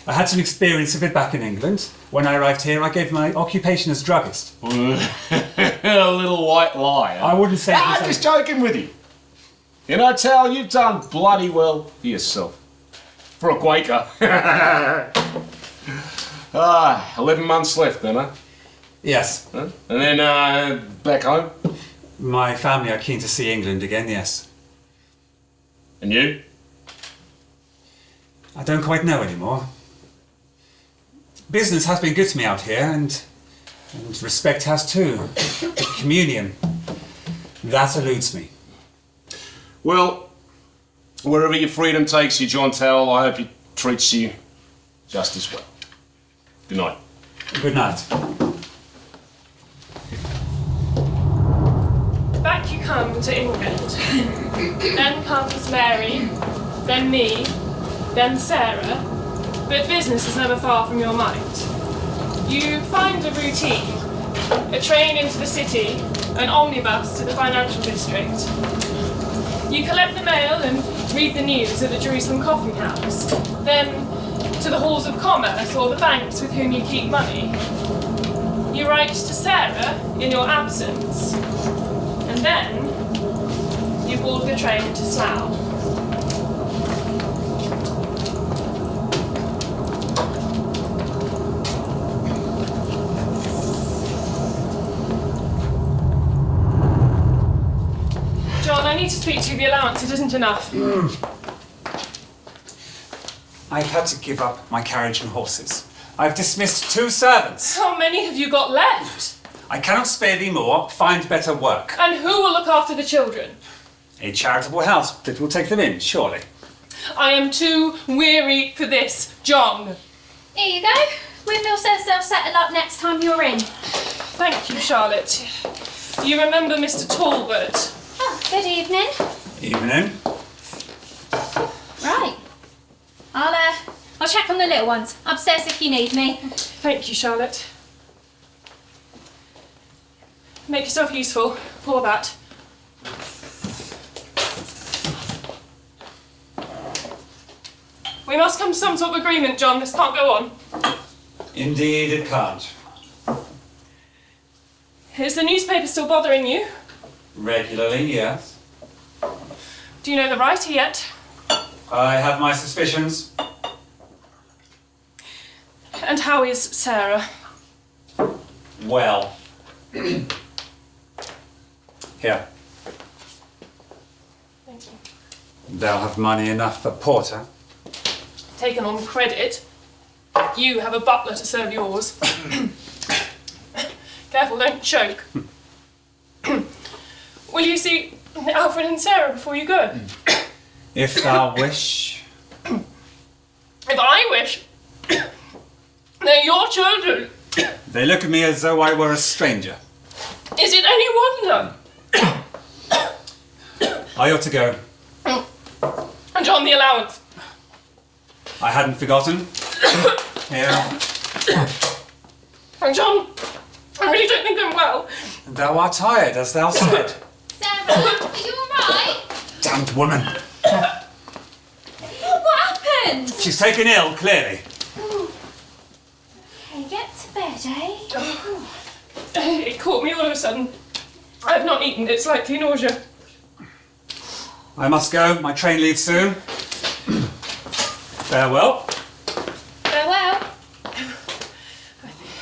I had some experience of it back in England. When I arrived here, I gave my occupation as druggist. A little white lie. Huh? I wouldn't say... I'm just joking with you. You know, Tawell, you've done bloody well for yourself. For a Quaker. 11 months left then, huh? Yes. Huh? And then back home? My family are keen to see England again, yes. And you? I don't quite know anymore. Business has been good to me out here, and respect has too. The communion, that eludes me. Well, wherever your freedom takes you, John Tawell, I hope it treats you just as well. Good night. Good night. Back you come to England. Then comes Mary, then me, then Sarah. But business is never far from your mind. You find a routine, a train into the city, an omnibus to the financial district. You collect the mail and read the news at the Jerusalem Coffee House, then to the halls of commerce or the banks with whom you keep money. You write to Sarah in your absence, and then you board the train to Slough. John, I need to speak to you. The allowance, it isn't enough. I've had to give up my carriage and horses. I've dismissed 2 servants. How many have you got left? I cannot spare thee more. Find better work. And who will look after the children? A charitable house that will take them in, surely. I am too weary for this, John. Here you go. Windmill says they'll settle up next time you're in. Thank you, Charlotte. You remember Mr. Talbot? Oh, good evening. Evening. Right. I'll check on the little ones. Upstairs if you need me. Thank you, Charlotte. Make yourself useful. Pour that. We must come to some sort of agreement, John. This can't go on. Indeed it can't. Is the newspaper still bothering you? Regularly, yes. Do you know the writer yet? I have my suspicions. And how is Sarah? Well. Here. Thank you. They'll have money enough for porter. Taken on credit. You have a butler to serve yours. Careful, don't choke. Will you see Alfred and Sarah before you go? If thou wish. If I wish. They're your children. They look at me as though I were a stranger. Is it any wonder? I ought to go. And John, the allowance. I hadn't forgotten. Here. And John, I really don't think I'm well. Thou art tired, as thou said. Sarah, are you alright? Damned woman. What happened? She's taken ill, clearly. Okay, get to bed, eh? It caught me all of a sudden. I've not eaten. It's likely nausea. I must go. My train leaves soon. Farewell. Farewell. I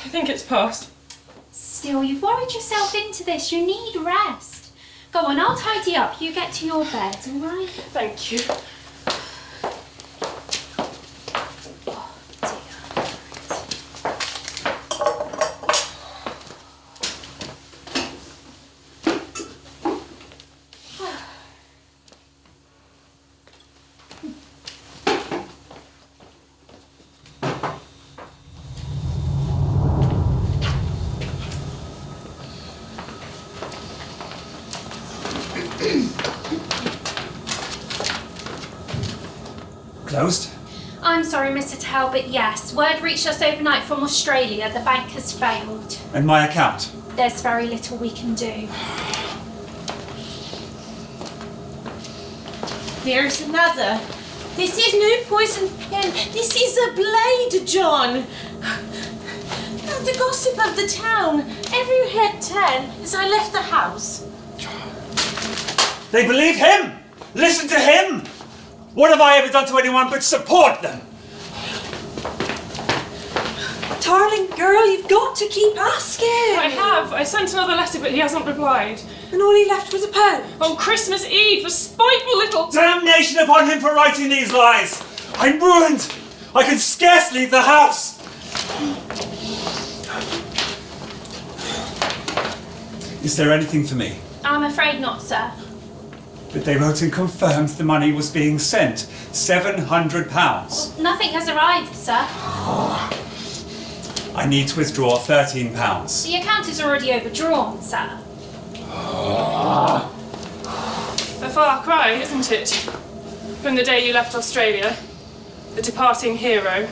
think it's past. still. You've worried yourself into this. You need rest. Go on, I'll tidy up. You get to your bed, all right? Thank you. Closed? I'm sorry, Mr. Tawell, but yes. Word reached us overnight from Australia. The bank has failed. And my account? There's very little we can do. Here's another. This is no poison pen. This is a blade, John. The gossip of the town. Every head turn as I left the house. They believe him! Listen to him! What have I ever done to anyone but support them? Darling girl, you've got to keep asking. I have. I sent another letter, but he hasn't replied. And all he left was a pound. On Christmas Eve, the spiteful little... Damnation upon him for writing these lies! I'm ruined! I can scarce leave the house! Is there anything for me? I'm afraid not, sir. But they wrote and confirmed the money was being sent. £700. Nothing has arrived, sir. I need to withdraw £13. The account is already overdrawn, sir. A far cry, isn't it? From the day you left Australia. The departing hero.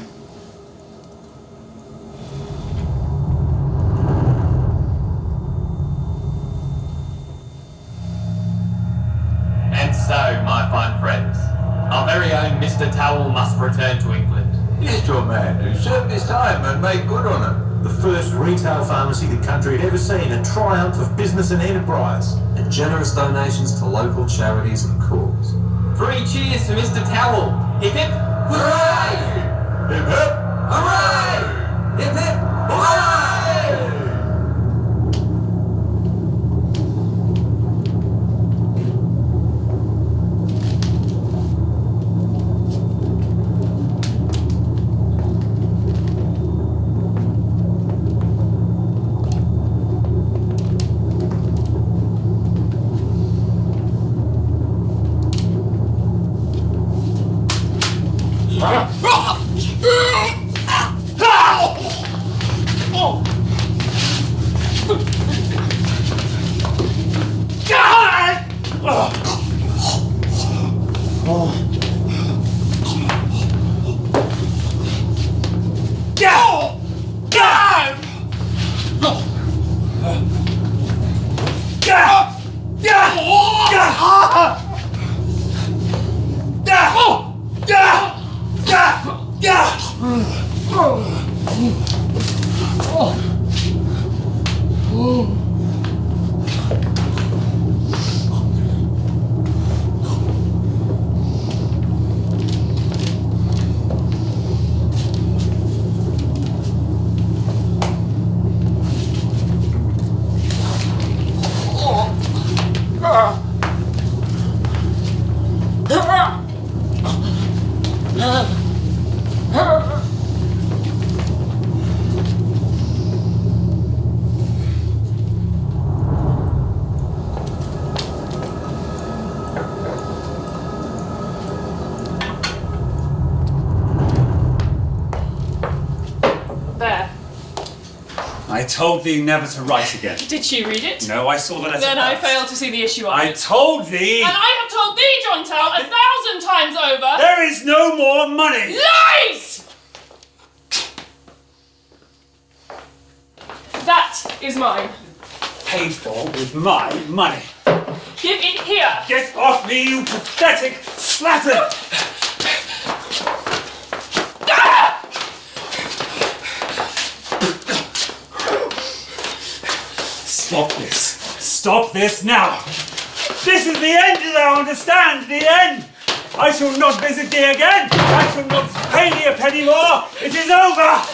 And so, my fine friends, our very own Mr. Tawell must return to England. Yes, your man, who served his time and made good on it. The first retail pharmacy the country had ever seen, a triumph of business and enterprise. And generous donations to local charities and causes. 3 cheers to Mr. Tawell. Hip hip, hooray! Hip hip, hooray! Hip hip, hooray! I told thee never to write again. Did she read it? No, I saw the letter Then I first. failed to see the issue of I it. told thee! And I have told thee, John Tawell, 1,000 times over... There is no more money! Lies! That is mine. Paid for with my money. Give it here. Get off me, you pathetic slattern! Stop this. Stop this now. This is the end, thou understand? The end. I shall not visit thee again. I shall not pay thee a penny more. It is over.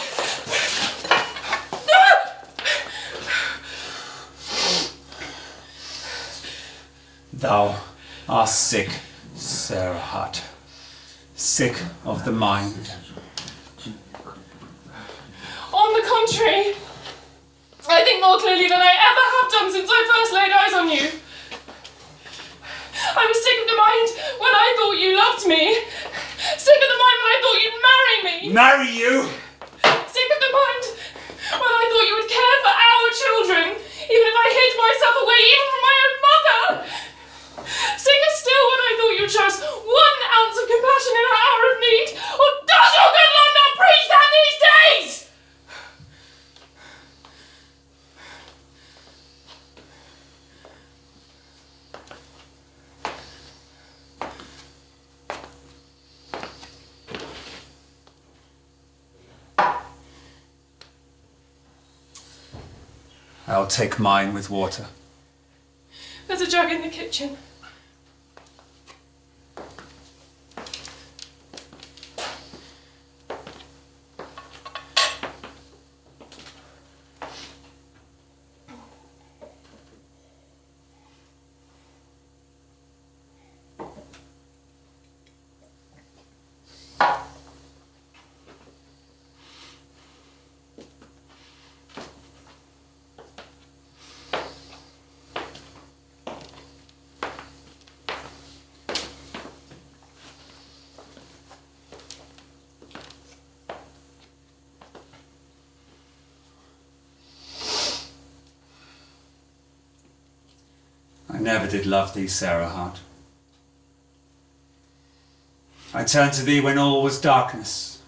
Thou art sick, Sarah Hart. Sick of the mind. On the contrary, I think more clearly than I ever have done since I first laid eyes on you. I was sick of the mind when I thought you loved me. Sick of the mind when I thought you'd marry me. Marry you? Sick of the mind when I thought you would care for our children, even if I hid myself away even from my own mother. Sicker still when I thought you'd show us 1 ounce of compassion in our hour of need. Or does your good Lord not preach that these days? I'll take mine with water. There's a jug in the kitchen. I never did love thee, Sarah Hart. I turned to thee when all was darkness.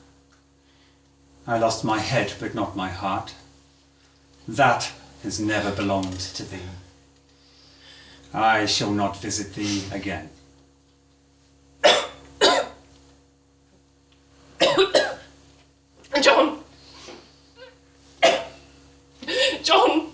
I lost my head, but not my heart. That has never belonged to thee. I shall not visit thee again. John! John!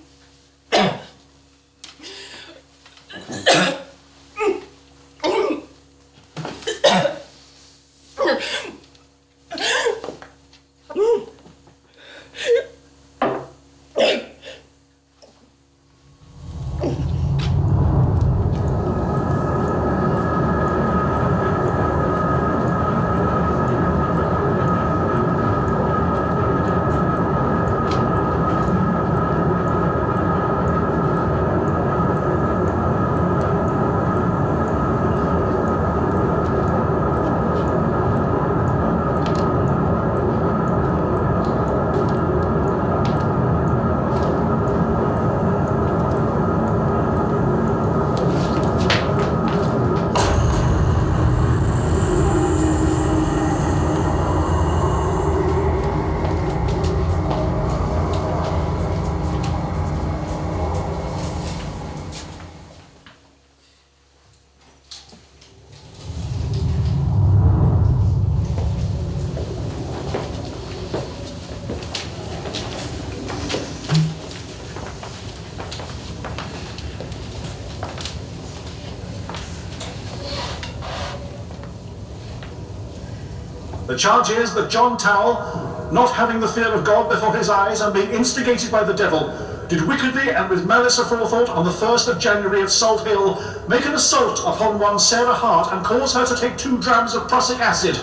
The charge is that John Tawell, not having the fear of God before his eyes and being instigated by the devil, did wickedly and with malice aforethought on the 1st of January at Salt Hill make an assault upon one Sarah Hart and cause her to take 2 drams of prussic acid,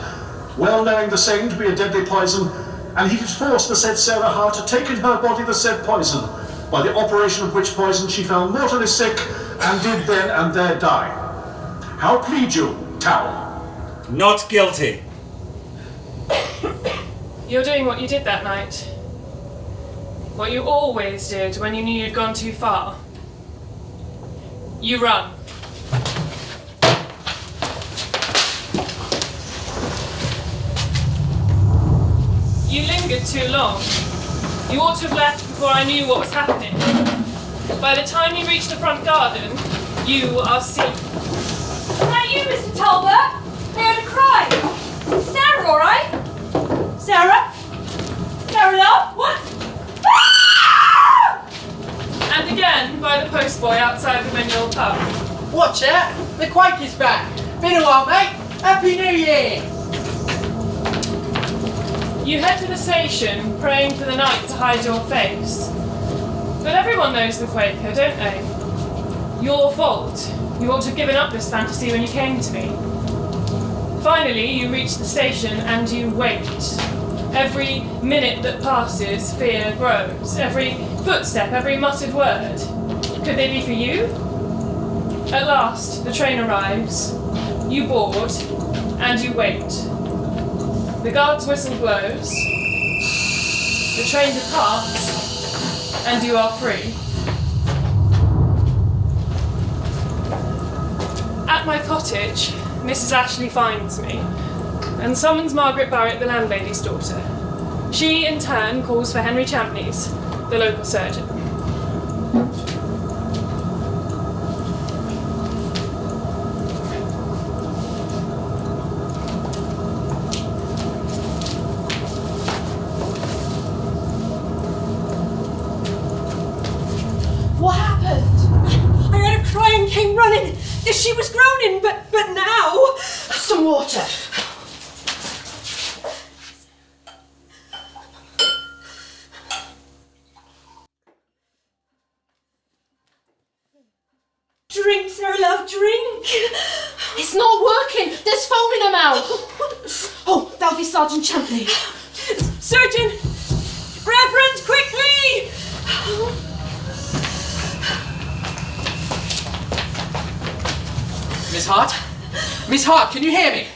well knowing the same to be a deadly poison, and he did force the said Sarah Hart to take in her body the said poison, by the operation of which poison she fell mortally sick and did then and there die. How plead you, Tawell? Not guilty. You're doing what you did that night. What you always did when you knew you'd gone too far. You run. You lingered too long. You ought to have left before I knew what was happening. By the time you reached the front garden, you are seen. Is that you, Mr. Talbot? I heard a cry. Sarah, all right? Sarah? Sarah, love? What? Ah! And again by the postboy outside the Manual pub. Watch out! The Quake is back. Been a while, mate. Happy New Year! You head to the station, praying for the night to hide your face. But everyone knows the Quaker, don't they? Your fault. You ought to have given up this fantasy when you came to me. Finally, you reach the station and you wait. Every minute that passes, fear grows. Every footstep, every muttered word. Could they be for you? At last, the train arrives. You board, and you wait. The guard's whistle blows. The train departs, and you are free. At my cottage, Mrs. Ashlee finds me and summons Margaret Burrett, the landlady's daughter. She, in turn, calls for Henry Champneys, the local surgeon. What happened? I heard her cry and came running. She was groaning, but now... Some water. Drink, Sarah, love, drink. It's not working. There's foam in her mouth. Oh, that'll be Sergeant Champneys. Surgeon! Reverend, quickly! Miss Hart? Miss Hart, can you hear me?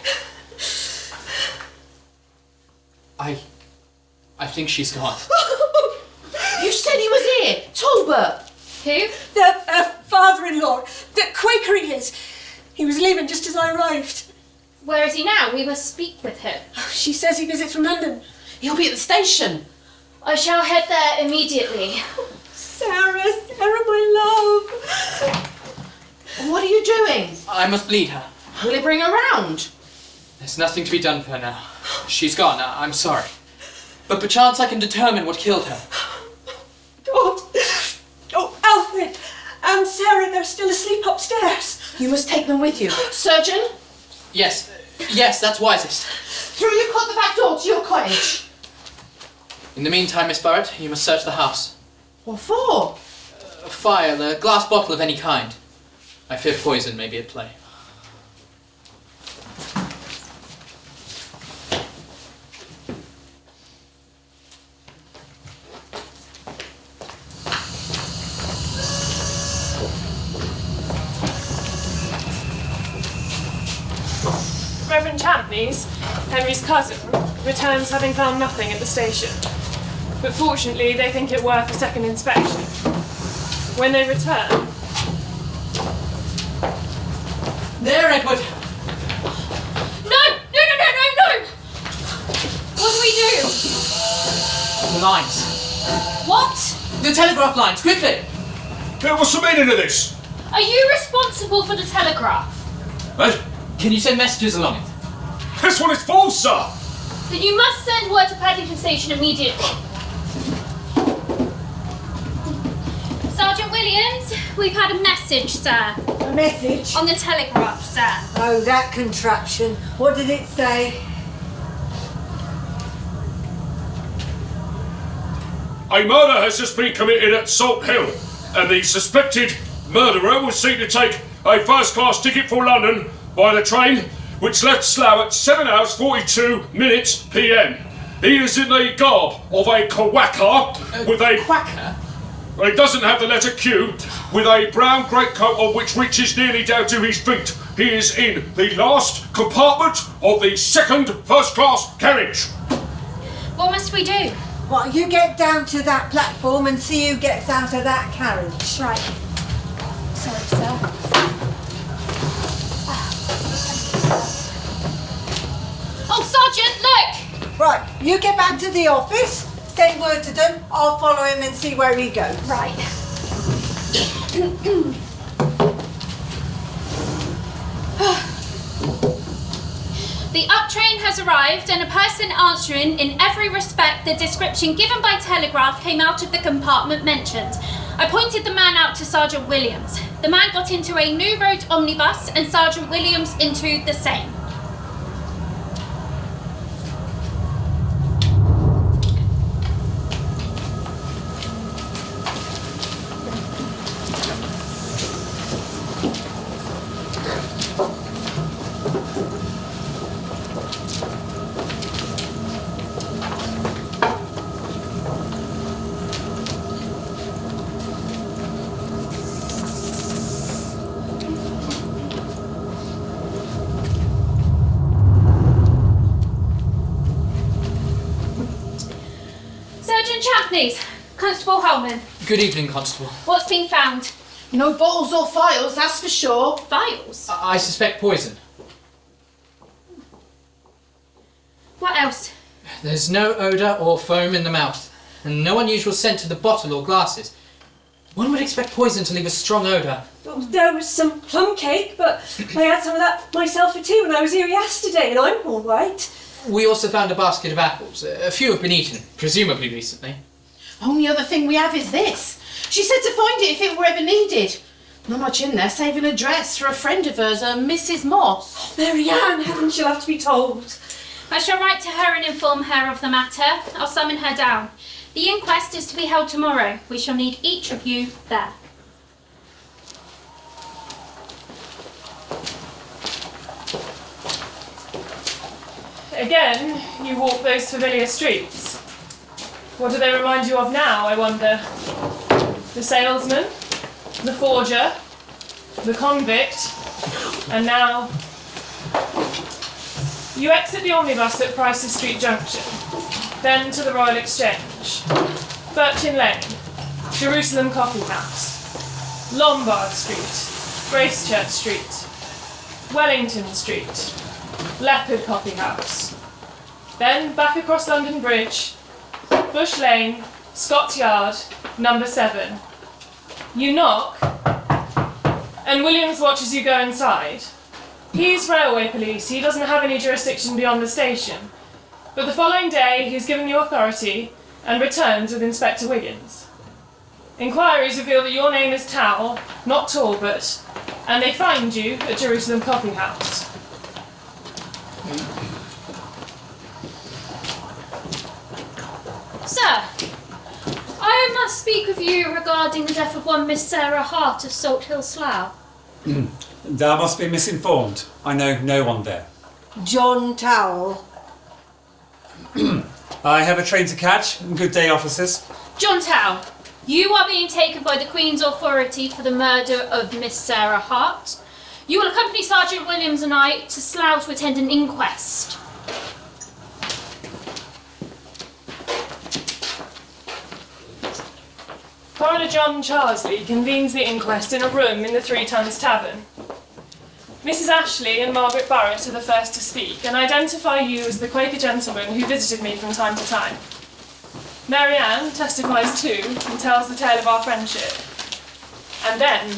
I think she's gone. You said he was here. Talbot. Who? The father-in-law. The Quaker he is. He was leaving just as I arrived. Where is he now? We must speak with him. She says he visits from London. He'll be at the station. I shall head there immediately. Sarah, my love. What are you doing? I must bleed her. Will it bring her round? There's nothing to be done for her now. She's gone. I'm sorry. But perchance I can determine what killed her. God. Oh, Alfred and Sarah, they're still asleep upstairs. You must take them with you. Surgeon? Yes, that's wisest. Through you cut the back door to your cottage. In the meantime, Miss Burrett, you must search the house. What for? A phial, a glass bottle of any kind. I fear poison may be at play. Reverend Champneys, Henry's cousin, returns having found nothing at the station. But fortunately, they think it worth a second inspection. When they return... There, Edward! No! What do we do? The lines. What? The telegraph lines, quickly! What's the meaning of this? Are you responsible for the telegraph? What? Can you send messages along it? That's what it's for, sir! Then you must send word to Paddington Station immediately. Sergeant Williams, we've had a message, sir. A message? On the telegraph, sir. Oh, that contraption. What did it say? A murder has just been committed at Salt Hill, and the suspected murderer was seen to take a first-class ticket for London by the train, which left Slough at 7 hours 42 minutes p.m. He is in the garb of a quacker with a... Quacker? Well, he doesn't have the letter Q, with a brown greatcoat on which reaches nearly down to his feet. He is in the last compartment of the second first-class carriage. What must we do? Well, you get down to that platform and see who gets out of that carriage. Right. Sorry, sir. Oh, Sergeant, look! Right, you get back to the office, send word to them, I'll follow him and see where he goes. Right. The up train has arrived and a person answering in every respect the description given by telegraph came out of the compartment mentioned. I pointed the man out to Sergeant Williams. The man got into a New Road omnibus and Sergeant Williams into the same. Champneys, Constable Holman. Good evening, Constable. What's been found? No bottles or files, that's for sure. Vials? I suspect poison. What else? There's no odour or foam in the mouth, and no unusual scent to the bottle or glasses. One would expect poison to leave a strong odour. There was some plum cake, but I had some of that myself for tea when I was here yesterday, and I'm all right. We also found a basket of apples. A few have been eaten, presumably recently. Only other thing we have is this. She said to find it if it were ever needed. Not much in there, save an address for a friend of hers, Mrs. Moss. Mary Ann, Helen, she'll have to be told. I shall write to her and inform her of the matter. I'll summon her down. The inquest is to be held tomorrow. We shall need each of you there. Again, you walk those familiar streets. What do they remind you of now, I wonder? The salesman, the forger, the convict, and now... You exit the omnibus at Price's Street Junction, then to the Royal Exchange, Birchin Lane, Jerusalem Coffee House, Lombard Street, Gracechurch Street, Wellington Street, Leopard Coffee House, then back across London Bridge, Bush Lane, Scott's Yard, number 7. You knock, and Williams watches you go inside. He's railway police, he doesn't have any jurisdiction beyond the station. But the following day, he's given you authority and returns with Inspector Wiggins. Inquiries reveal that your name is Tawell, not Talbot, and they find you at Jerusalem Coffee House. Sir, I must speak with you regarding the death of one Miss Sarah Hart of Salt Hill Slough. Thou must be misinformed. I know no one there. John Tawell. I have a train to catch. Good day, officers. John Tawell, you are being taken by the Queen's authority for the murder of Miss Sarah Hart. You will accompany Sergeant Williams and I to Slough to attend an inquest. Coroner John Charsley convenes the inquest in a room in the Three Tons Tavern. Mrs. Ashlee and Margaret Burrett are the first to speak and identify you as the Quaker gentleman who visited me from time to time. Mary Ann testifies too and tells the tale of our friendship. And then...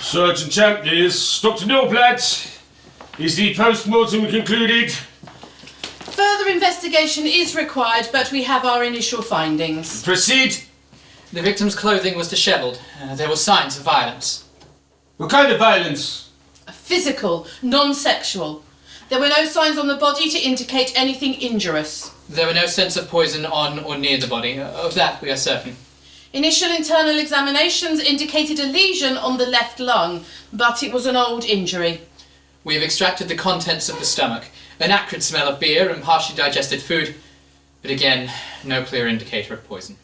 Sergeant Champneys, Dr. Norblad, is the post-mortem concluded? Further investigation is required, but we have our initial findings. Proceed. The victim's clothing was dishevelled. There were signs of violence. What kind of violence? Physical, non-sexual. There were no signs on the body to indicate anything injurious. There were no scents of poison on or near the body. Of that we are certain. Initial internal examinations indicated a lesion on the left lung, but it was an old injury. We have extracted the contents of the stomach. An acrid smell of beer and partially digested food, but again, no clear indicator of poison.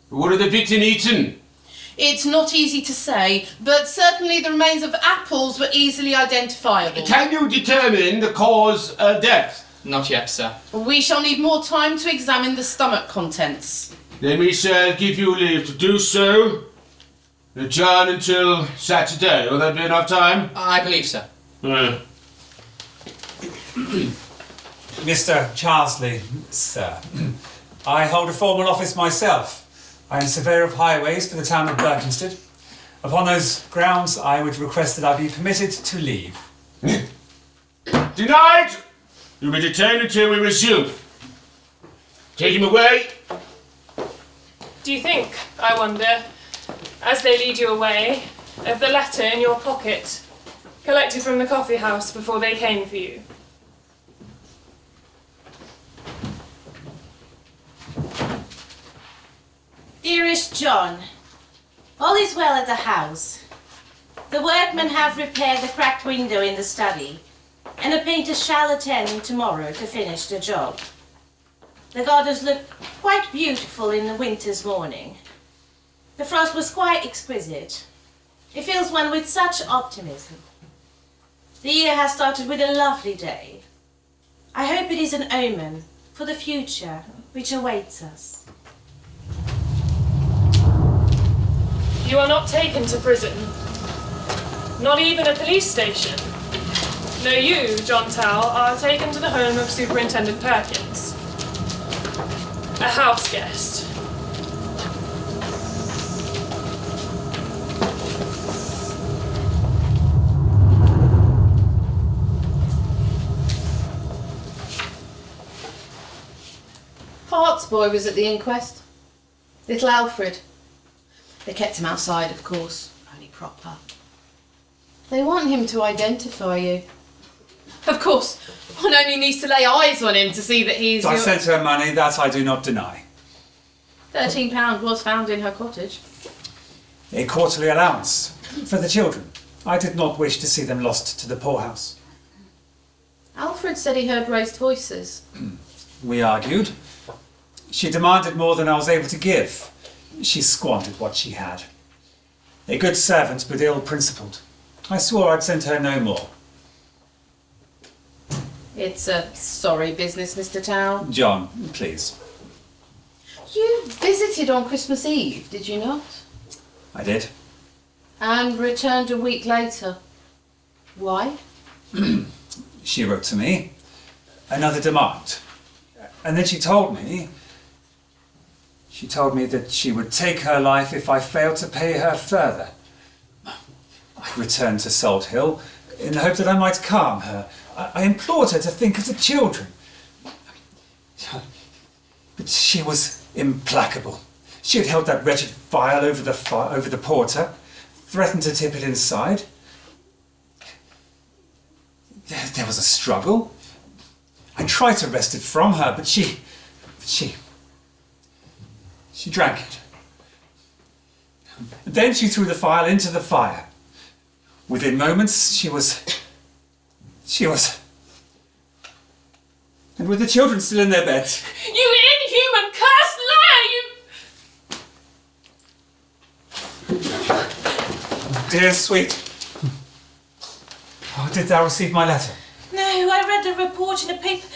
What had the victim eaten? It's not easy to say, but certainly the remains of apples were easily identifiable. Can you determine the cause of death? Not yet, sir. We shall need more time to examine the stomach contents. Then we shall give you leave to do so. Adjourn until Saturday. Will that be enough time? I believe so. Mr. Charsley, sir, I hold a formal office myself. I am Surveyor of Highways for the town of Berkhamsted. Upon those grounds, I would request that I be permitted to leave. Denied! You'll be detained until we resume. Take him away. Do you think, I wonder, as they lead you away, of the letter in your pocket, collected from the coffee house before they came for you? Dearest John, all is well at the house. The workmen have repaired the cracked window in the study, and a painter shall attend tomorrow to finish the job. The gardens look quite beautiful in the winter's morning. The frost was quite exquisite. It fills one with such optimism. The year has started with a lovely day. I hope it is an omen for the future which awaits us. You are not taken to prison. Not even a police station. No, you, John Tawell, are taken to the home of Superintendent Perkins. A house guest. Hart's boy was at the inquest. Little Alfred. They kept him outside, of course. Only proper. They want him to identify you. Of course, one only needs to lay eyes on him to see that he's I sent her money, that I do not deny. £13 was found in her cottage. A quarterly allowance for the children. I did not wish to see them lost to the poorhouse. Alfred said he heard raised voices. We argued. She demanded more than I was able to give. She squandered what she had. A good servant, but ill-principled. I swore I'd send her no more. It's a sorry business, Mr. Tawell. John, please. You visited on Christmas Eve, did you not? I did. And returned a week later. Why? She wrote to me. Another demand. And then she told me that she would take her life if I failed to pay her further. I returned to Salt Hill in the hope that I might calm her. I implored her to think of the children. But she was implacable. She had held that wretched phial over the porter, threatened to tip it inside. There was a struggle. I tried to wrest it from her, but she drank it. Then she threw the phial into the fire. Within moments, she was... And with the children still in their beds. You inhuman, cursed liar, you... Dear sweet. Oh, did thou receive my letter? No, I read the report in the paper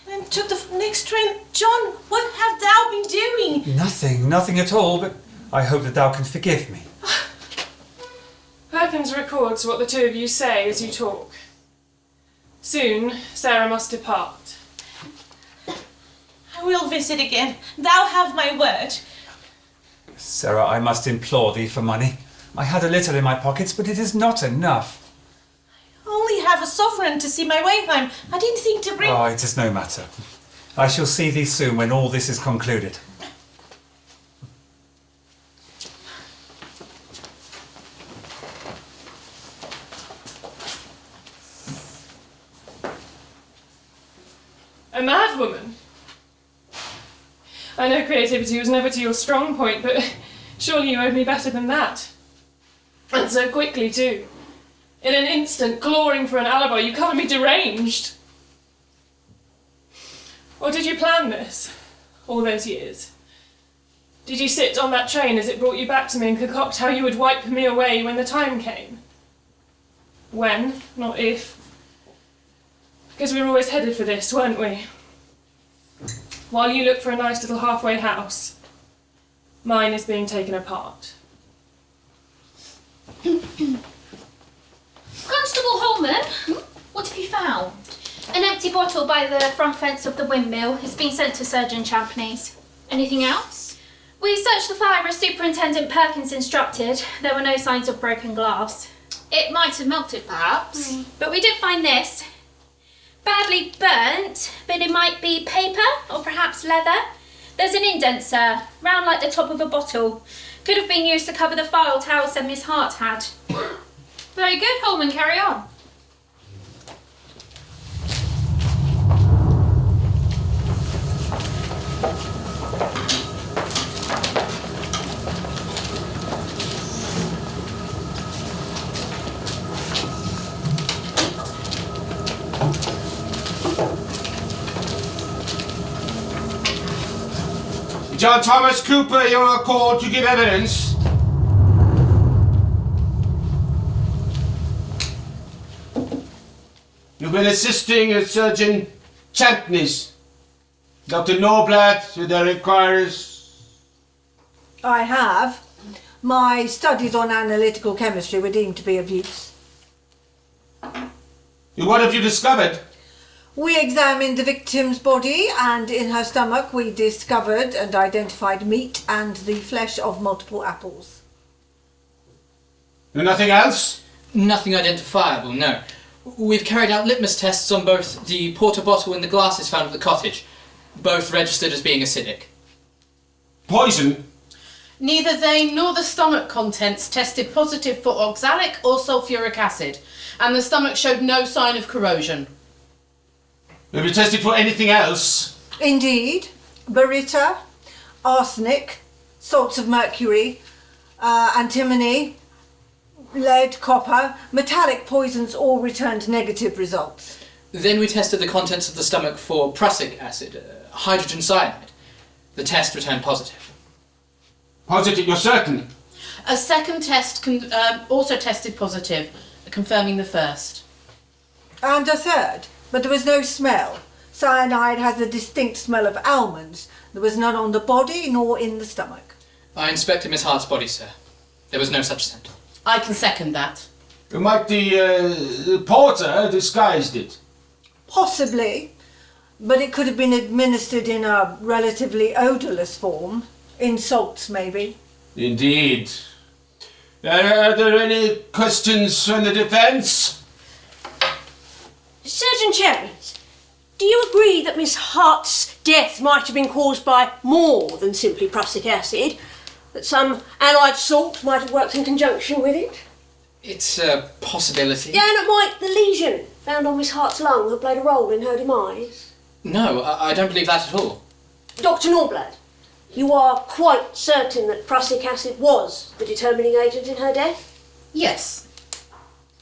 and took the next train. John, what have thou been doing? Nothing at all, but I hope that thou can forgive me. Perkins records what the two of you say as you talk. Soon, Sarah must depart. I will visit again. Thou have my word. Sarah, I must implore thee for money. I had a little in my pockets, but it is not enough. I only have a sovereign to see my way home. I didn't think to bring... Oh, it is no matter. I shall see thee soon when all this is concluded. A mad woman? I know creativity was never to your strong point, but surely you owed me better than that. And so quickly, too. In an instant, clawing for an alibi, you covered me deranged. Or did you plan this, all those years? Did you sit on that train as it brought you back to me and concoct how you would wipe me away when the time came? When, not if. Because we were always headed for this, weren't we? While you look for a nice little halfway house, mine is being taken apart. Constable Holman, what have you found? An empty bottle by the front fence of the windmill. It's been sent to Surgeon Champneys. Anything else? We searched the fire as Superintendent Perkins instructed. There were no signs of broken glass. It might have melted, perhaps. But we did find this. Badly burnt, but it might be paper or perhaps leather. There's an indent, sir, round like the top of a bottle. Could have been used to cover the file Tawell said Miss Hart had. Very good, Holman, carry on. John Thomas Cooper, you are called to give evidence. You've been assisting at Surgeon Champneys. Dr. Norblad, with their inquiries? I have. My studies on analytical chemistry were deemed to be of use. What have you discovered? We examined the victim's body, and in her stomach we discovered and identified meat and the flesh of multiple apples. Nothing else? Nothing identifiable, no. We've carried out litmus tests on both the porter bottle and the glasses found at the cottage, both registered as being acidic. Poison? Neither they nor the stomach contents tested positive for oxalic or sulfuric acid, and the stomach showed no sign of corrosion. Have you tested for anything else? Indeed. Baryta, arsenic, salts of mercury, antimony, lead, copper, metallic poisons all returned negative results. Then we tested the contents of the stomach for prussic acid, hydrogen cyanide. The test returned positive. Positive, you're certain? A second test also tested positive, confirming the first. And a third, but there was no smell. Cyanide has a distinct smell of almonds. There was none on the body nor in the stomach. I inspected Miss Hart's body, sir. There was no such scent. I can second that. Might the porter disguised it? Possibly, but it could have been administered in a relatively odourless form. In salts, maybe. Indeed. Are there any questions from the defence? Surgeon Champneys, do you agree that Miss Hart's death might have been caused by more than simply prussic acid? That some allied salt might have worked in conjunction with it? It's a possibility. Yeah, and it might the lesion found on Miss Hart's lung have played a role in her demise? No, I don't believe that at all. Dr. Norblad, you are quite certain that prussic acid was the determining agent in her death? Yes.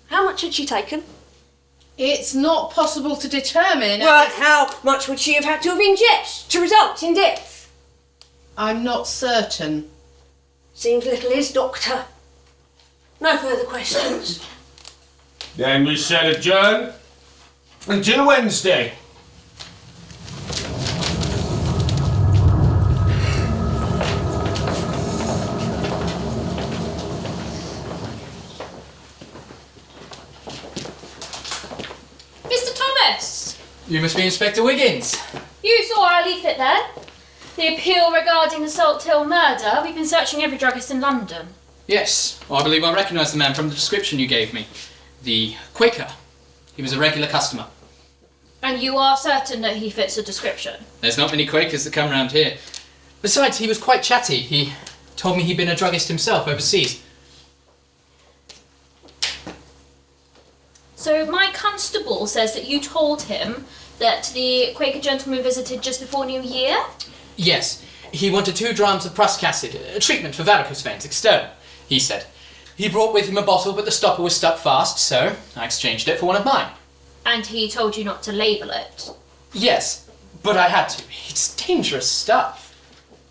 How much had she taken? It's not possible to determine. Well, how much would she have had to have ingest to result in death? I'm not certain. Seems little is, Doctor. No further questions. Then we shall adjourn until Wednesday. Mr. Thomas! You must be Inspector Wiggins. You saw our leaflet there? The appeal regarding the Salt Hill murder. We've been searching every druggist in London. Yes, I believe I recognise the man from the description you gave me. The Quaker. He was a regular customer. And you are certain that he fits the description? There's not many Quakers that come round here. Besides, he was quite chatty. He told me he'd been a druggist himself overseas. So my constable says that you told him that the Quaker gentleman visited just before New Year? Yes, he wanted 2 drachms of prussic acid, a treatment for varicose veins, external, he said. He brought with him a bottle, but the stopper was stuck fast, so I exchanged it for one of mine. And he told you not to label it? Yes, but I had to. It's dangerous stuff.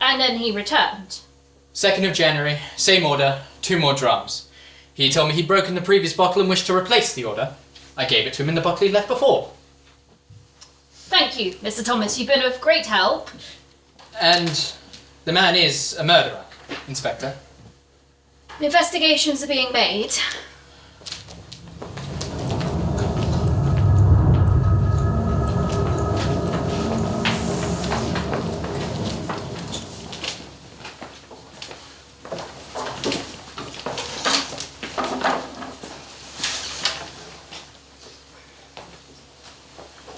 And then he returned? 2nd of January, same order, 2 more drachms. He told me he'd broken the previous bottle and wished to replace the order. I gave it to him in the bottle he'd left before. Thank you, Mr. Thomas. You've been of great help. And the man is a murderer, Inspector. Investigations are being made.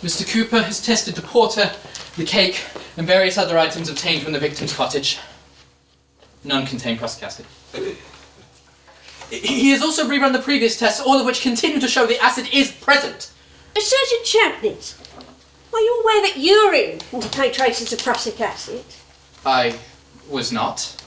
Mr. Cooper has tested the porter, the cake, and various other items obtained from the victim's cottage. None contain prussic acid. He has also rerun the previous tests, all of which continue to show the acid is present. Surgeon Champneys, are you aware that urine can contain traces of prussic acid? I was not.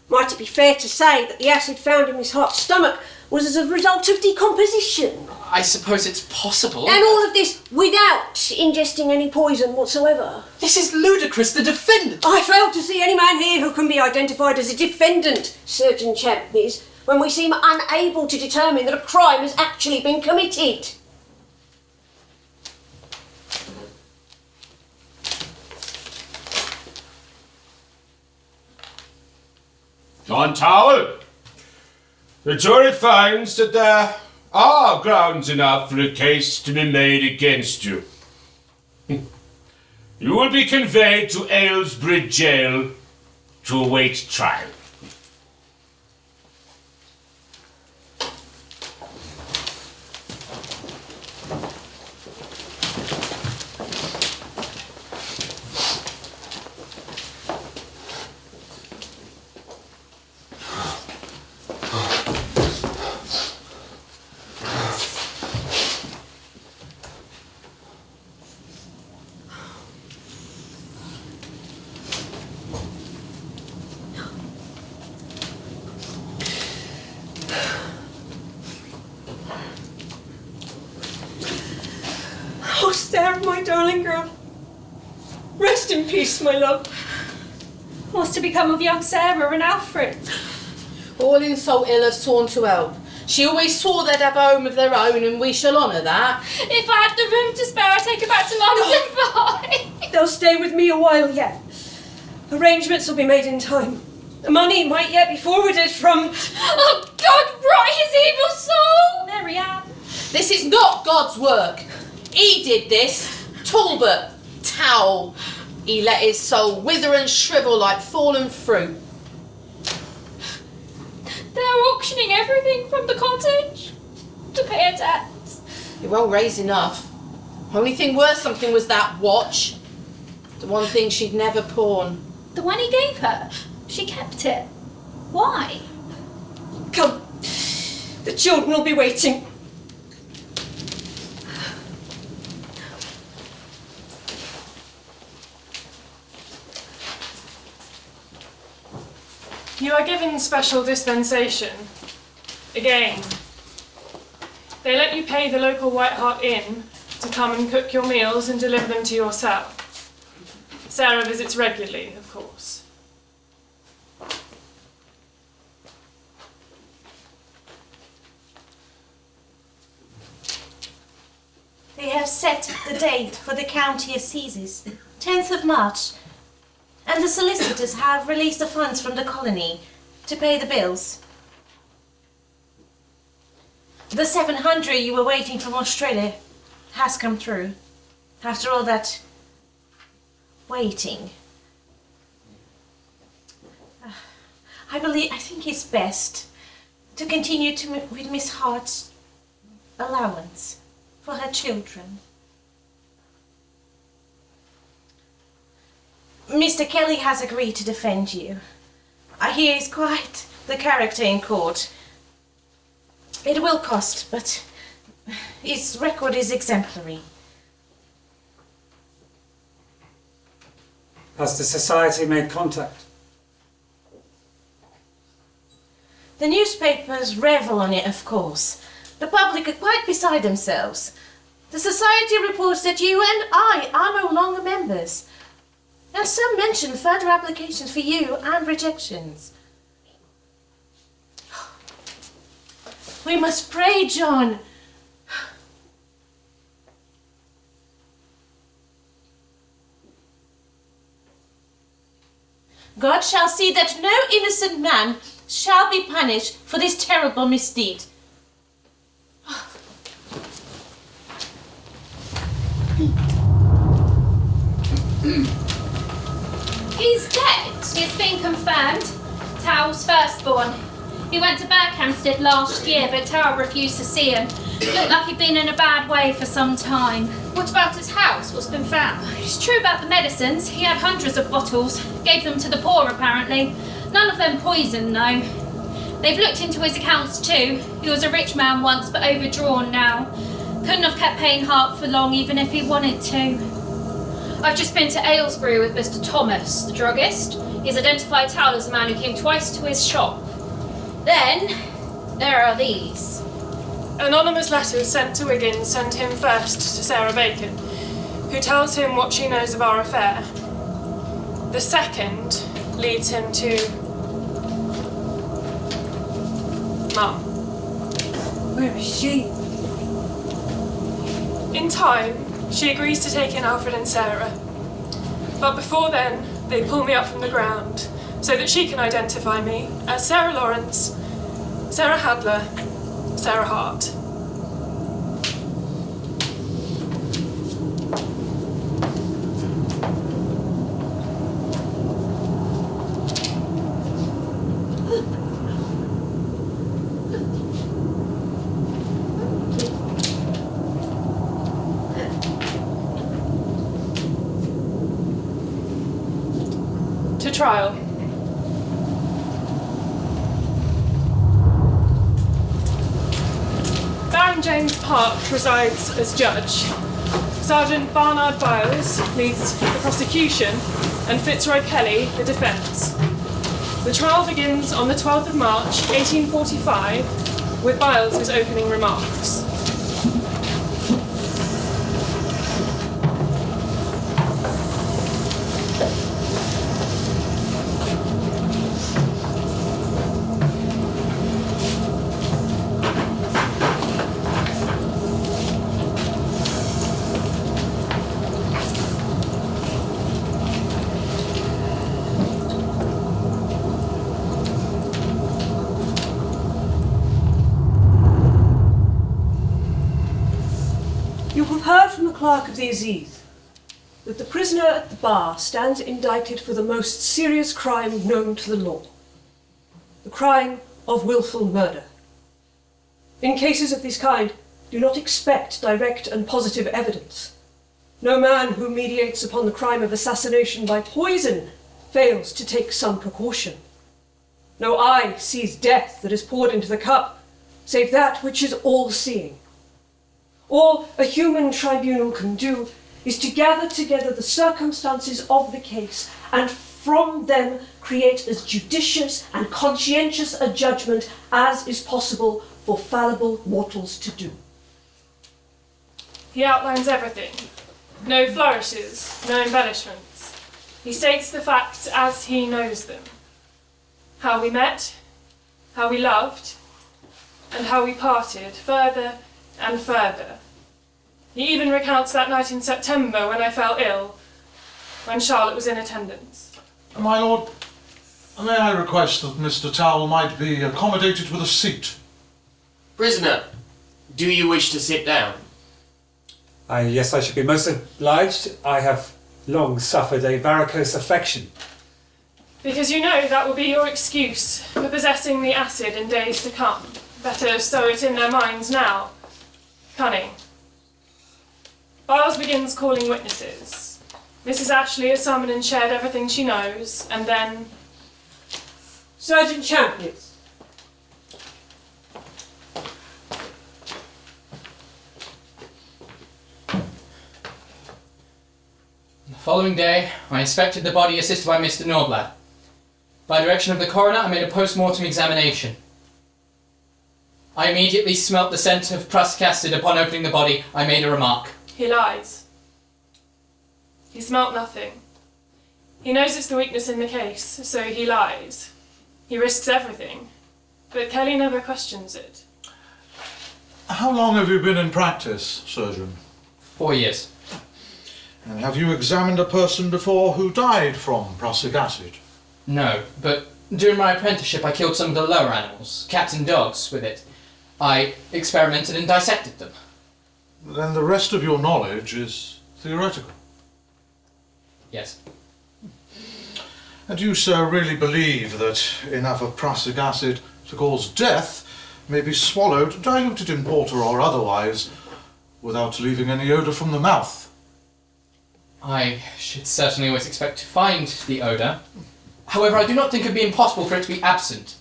Might it be fair to say that the acid found in Miss Hart's stomach was as a result of decomposition? I suppose it's possible. And all of this without ingesting any poison whatsoever? This is ludicrous, the defendant! I fail to see any man here who can be identified as a defendant, Surgeon Champneys, when we seem unable to determine that a crime has actually been committed. John Tawell, the jury finds that there are grounds enough for a case to be made against you. You will be conveyed to Aylesbury jail to await trial. Oh, Sarah, my darling girl. Rest in peace, my love. What's to become of young Sarah and Alfred? All insult ill of John Tawell. She always swore they'd have a home of their own, and we shall honour that. If I had the room to spare, I'd take her back to London. Bye. They'll stay with me a while yet. Arrangements will be made in time. The money might yet be forwarded from... Oh, God, rot his evil soul! Mary Ann. This is not God's work. He did this. Talbot. Towel. He let his soul wither and shrivel like fallen fruit. They're auctioning everything from the cottage to pay a debt. It won't raise enough. Only thing worth something was that watch. The one thing she'd never pawn. The one he gave her. She kept it. Why? Come. The children will be waiting. You are given special dispensation. Again. They let you pay the local White Hart Inn to come and cook your meals and deliver them to yourself. Sarah visits regularly, of course. They have set the date for the county assizes, 10th of March, and the solicitors have released the funds from the colony to pay the bills. The 700 you were waiting from Australia has come through, after all that waiting. I think it's best to continue with Miss Hart's allowance for her children. Mr. Kelly has agreed to defend you. I hear he's quite the character in court. It will cost, but his record is exemplary. Has the society made contact? The newspapers revel on it, of course. The public are quite beside themselves. The society reports that you and I are no longer members. And some mention further applications for you and rejections. We must pray, John. God shall see that no innocent man shall be punished for this terrible misdeed. He's dead. It's been confirmed. Towell's firstborn. He went to Berkhamsted last year, but Towell refused to see him. Looked like he'd been in a bad way for some time. What about his house? What's been found? It's true about the medicines. He had hundreds of bottles. Gave them to the poor, apparently. None of them poison, though. They've looked into his accounts, too. He was a rich man once, but overdrawn now. Couldn't have kept paying Hart for long, even if he wanted to. I've just been to Aylesbury with Mr. Thomas, the druggist. He's identified Towell as a man who came twice to his shop. Then, there are these. Anonymous letters sent to Wiggins send him first to Sarah Bacon, who tells him what she knows of our affair. The second leads him to Mum. Where is she? In time, she agrees to take in Alfred and Sarah. But before then, they pull me up from the ground, so that she can identify me as Sarah Lawrence, Sarah Hadler, Sarah Hart. To trial. Baron James Park presides as judge. Sergeant Barnard Byles leads the prosecution and Fitzroy Kelly the defence. The trial begins on the 12th of March 1845 with Byles' opening remarks. Clerk of the Assize, that the prisoner at the bar stands indicted for the most serious crime known to the law, the crime of wilful murder. In cases of this kind, do not expect direct and positive evidence. No man who mediates upon the crime of assassination by poison fails to take some precaution. No eye sees death that is poured into the cup, save that which is all-seeing. All a human tribunal can do is to gather together the circumstances of the case and from them create as judicious and conscientious a judgment as is possible for fallible mortals to do. He outlines everything. No flourishes, no embellishments. He states the facts as he knows them. How we met, how we loved, and how we parted further and further. He even recounts that night in September when I fell ill, when Charlotte was in attendance. My lord, may I request that Mr. Tawell might be accommodated with a seat? Prisoner, do you wish to sit down? Yes, I should be most obliged. I have long suffered a varicose affection. Because you know that will be your excuse for possessing the acid in days to come. Better sow it in their minds now. Connie. Byles begins calling witnesses. Mrs. Ashlee is summoned and shared everything she knows, and then... Sergeant Champneys. The following day, I inspected the body assisted by Mr. Norblad. By direction of the coroner, I made a post-mortem examination. I immediately smelt the scent of prussic acid. Upon opening the body, I made a remark. He lies. He smelt nothing. He knows it's the weakness in the case, so he lies. He risks everything, but Kelly never questions it. How long have you been in practice, surgeon? 4 years. And have you examined a person before who died from prussic acid? No, but during my apprenticeship I killed some of the lower animals, cats and dogs, with it. I experimented and dissected them. Then the rest of your knowledge is theoretical. Yes. And you, sir, really believe that enough of prussic acid to cause death may be swallowed, diluted in porter or otherwise, without leaving any odour from the mouth? I should certainly always expect to find the odour. However, I do not think it would be impossible for it to be absent.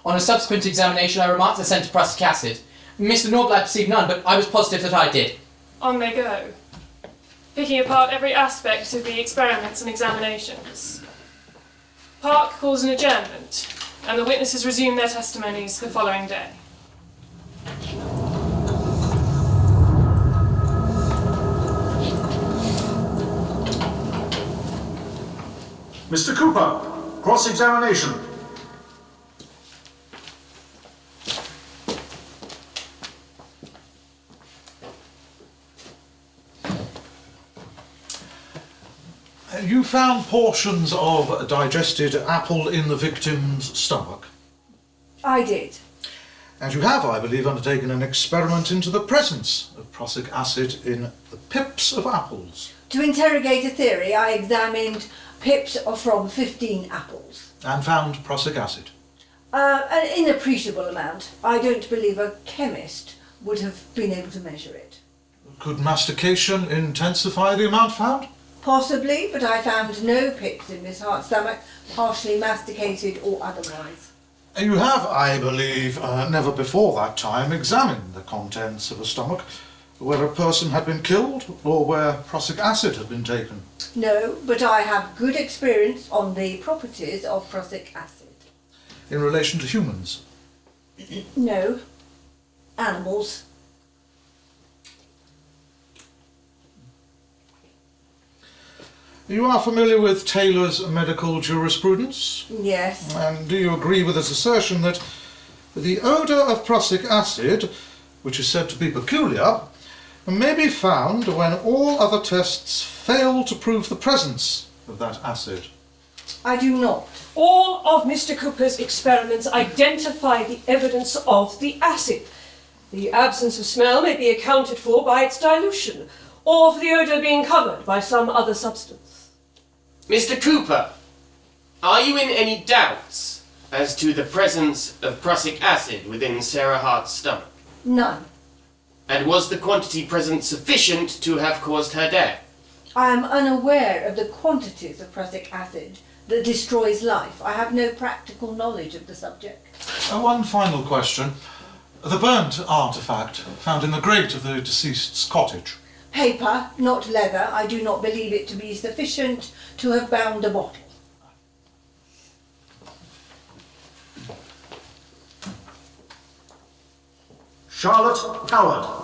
On a subsequent examination, I remarked the scent of prussic acid. Mr. Norblad perceived none, but I was positive that I did. On they go, picking apart every aspect of the experiments and examinations. Park calls an adjournment, and the witnesses resume their testimonies the following day. Mr. Cooper, cross-examination. You found portions of digested apple in the victim's stomach. I did. And you have, I believe, undertaken an experiment into the presence of prussic acid in the pips of apples. To interrogate a theory, I examined pips from 15 apples. And found prussic acid. An inappreciable amount. I don't believe a chemist would have been able to measure it. Could mastication intensify the amount found? Possibly, but I found no pips in Miss Hart's stomach, partially masticated or otherwise. You have, I believe, never before that time examined the contents of a stomach where a person had been killed or where prussic acid had been taken. No, but I have good experience on the properties of prussic acid. In relation to humans? No. Animals. You are familiar with Taylor's medical jurisprudence? Yes. And do you agree with his assertion that the odour of prussic acid, which is said to be peculiar, may be found when all other tests fail to prove the presence of that acid? I do not. All of Mr. Cooper's experiments identify the evidence of the acid. The absence of smell may be accounted for by its dilution, or for the odour being covered by some other substance. Mr. Cooper, are you in any doubts as to the presence of prussic acid within Sarah Hart's stomach? None. And was the quantity present sufficient to have caused her death? I am unaware of the quantities of prussic acid that destroys life. I have no practical knowledge of the subject. One final question. The burnt artefact found in the grate of the deceased's cottage. Paper, not leather. I do not believe it to be sufficient to have bound a bottle. Charlotte Howard.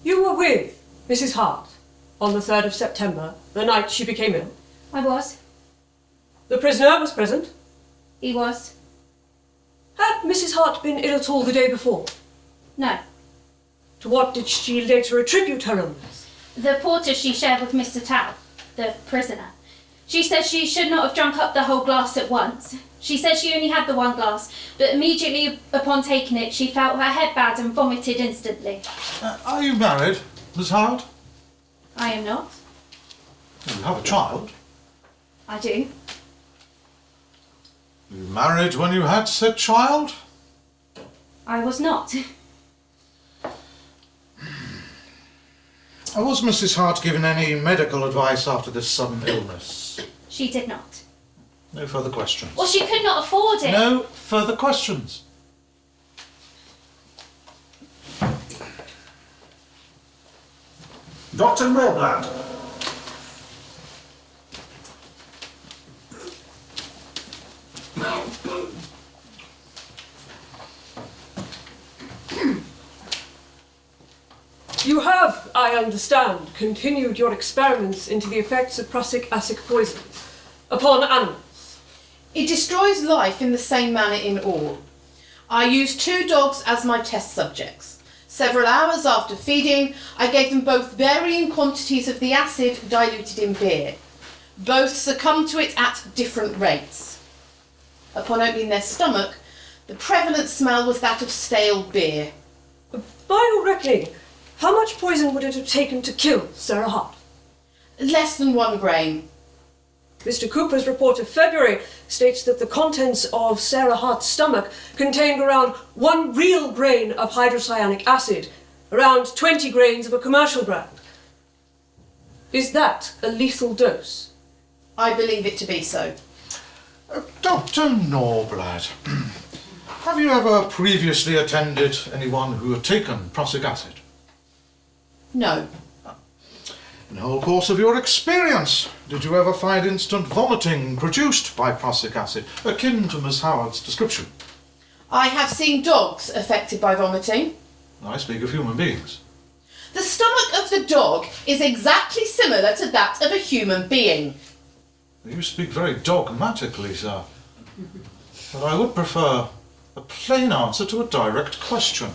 You were with Mrs. Hart on the 3rd of September, the night she became ill. I was. The prisoner was present. He was. Had Mrs. Hart been ill at all the day before? No. To what did she later attribute her illness? The porter she shared with Mr. Tawell, the prisoner. She said she should not have drunk up the whole glass at once. She said she only had the one glass, but immediately upon taking it, she felt her head bad and vomited instantly. Are you married, Miss Howard? I am not. You have a child. I do. You married when you had said child? I was not. Was Mrs. Hart given any medical advice after this sudden illness? She did not. No further questions. Well, she could not afford it. No further questions. Dr. Norblad. You have, I understand, continued your experiments into the effects of prussic acid poison upon animals. It destroys life in the same manner in all. I used 2 dogs as my test subjects. Several hours after feeding, I gave them both varying quantities of the acid diluted in beer. Both succumbed to it at different rates. Upon opening their stomach, the prevalent smell was that of stale beer. By your reckoning, how much poison would it have taken to kill Sarah Hart? Less than 1 grain. Mr. Cooper's report of February states that the contents of Sarah Hart's stomach contained around 1 real grain of hydrocyanic acid, around 20 grains of a commercial brand. Is that a lethal dose? I believe it to be so. Dr. Norblad, have you ever previously attended anyone who had taken prussic acid? No. In the whole course of your experience, did you ever find instant vomiting produced by prussic acid, akin to Miss Howard's description? I have seen dogs affected by vomiting. I speak of human beings. The stomach of the dog is exactly similar to that of a human being. You speak very dogmatically, sir. But I would prefer a plain answer to a direct question.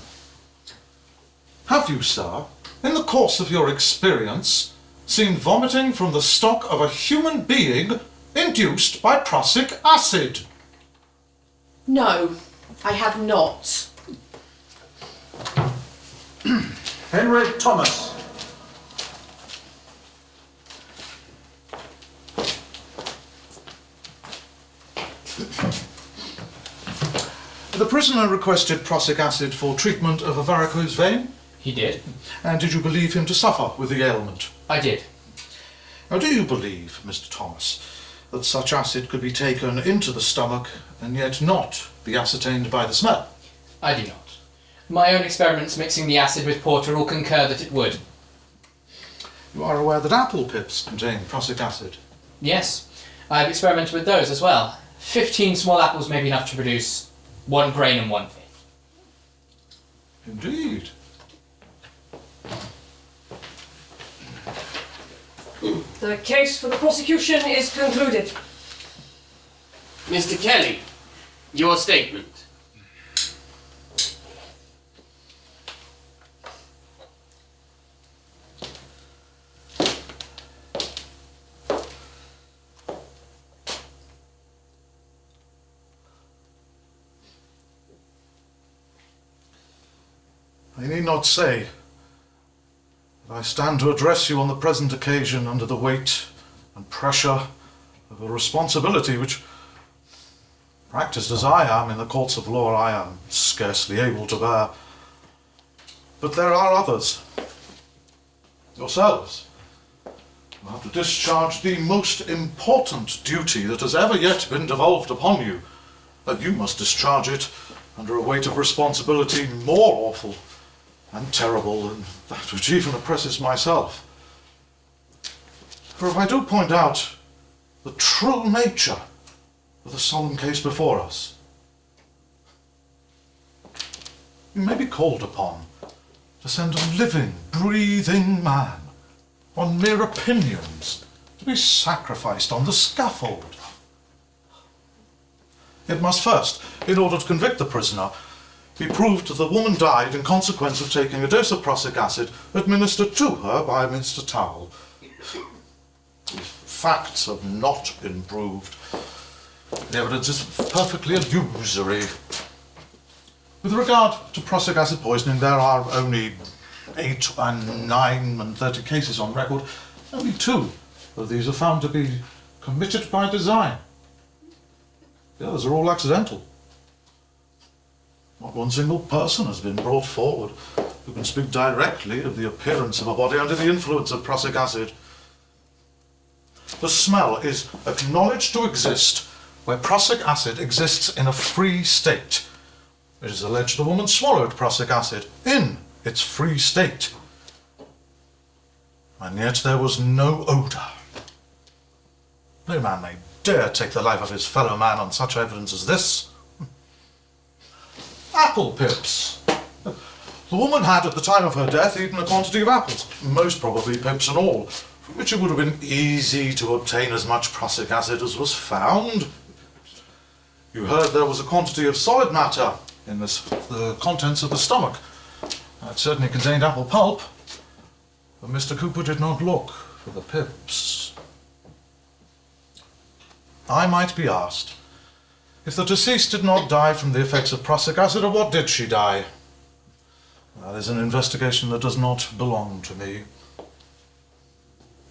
Have you, sir, in the course of your experience, seen vomiting from the stock of a human being induced by prussic acid? No, I have not. Henry Thomas. The prisoner requested prussic acid for treatment of a varicose vein? He did. And did you believe him to suffer with the ailment? I did. Now, do you believe, Mr. Thomas, that such acid could be taken into the stomach and yet not be ascertained by the smell? I do not. My own experiments mixing the acid with porter all concur that it would. You are aware that apple pips contain prussic acid? Yes, I have experimented with those as well. 15 small apples may be enough to produce 1 grain and 1 fifth. Indeed. The case for the prosecution is concluded. Mr. Kelly, your statement. I need not say that I stand to address you on the present occasion under the weight and pressure of a responsibility which, practised as I am in the courts of law, I am scarcely able to bear. But there are others, yourselves, who have to discharge the most important duty that has ever yet been devolved upon you, and you must discharge it under a weight of responsibility more awful and terrible than that which even oppresses myself. For if I do point out the true nature of the solemn case before us, you may be called upon to send a living, breathing man on mere opinions to be sacrificed on the scaffold. It must first, in order to convict the prisoner, be proved that the woman died in consequence of taking a dose of prussic acid administered to her by Mr. Tawell. These facts have not been proved. The evidence is perfectly illusory. With regard to prussic acid poisoning, there are only 8 and 9 and 30 cases on record. Only 2 of these are found to be committed by design. The others are all accidental. Not one single person has been brought forward who can speak directly of the appearance of a body under the influence of prussic acid. The smell is acknowledged to exist where prussic acid exists in a free state. It is alleged the woman swallowed prussic acid in its free state. And yet there was no odour. No man may dare take the life of his fellow man on such evidence as this. Apple pips. The woman had, at the time of her death, eaten a quantity of apples, most probably pips and all, from which it would have been easy to obtain as much prussic acid as was found. You heard there was a quantity of solid matter in the contents of the stomach. It certainly contained apple pulp, but Mr. Cooper did not look for the pips. I might be asked, if the deceased did not die from the effects of prussic acid, of what did she die? That is an investigation that does not belong to me.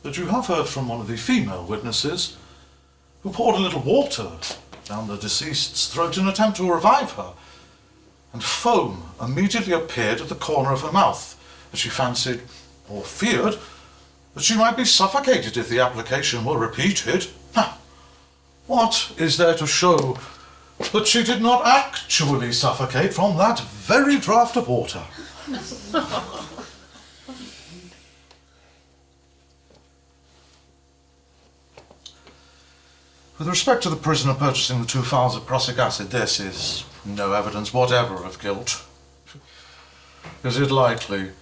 But you have heard from one of the female witnesses who poured a little water down the deceased's throat in an attempt to revive her, and foam immediately appeared at the corner of her mouth, as she fancied, or feared, that she might be suffocated if the application were repeated. What is there to show that she did not actually suffocate from that very draught of water? With respect to the prisoner purchasing the 2 phials of prussic acid, this is no evidence whatever of guilt. Is it likely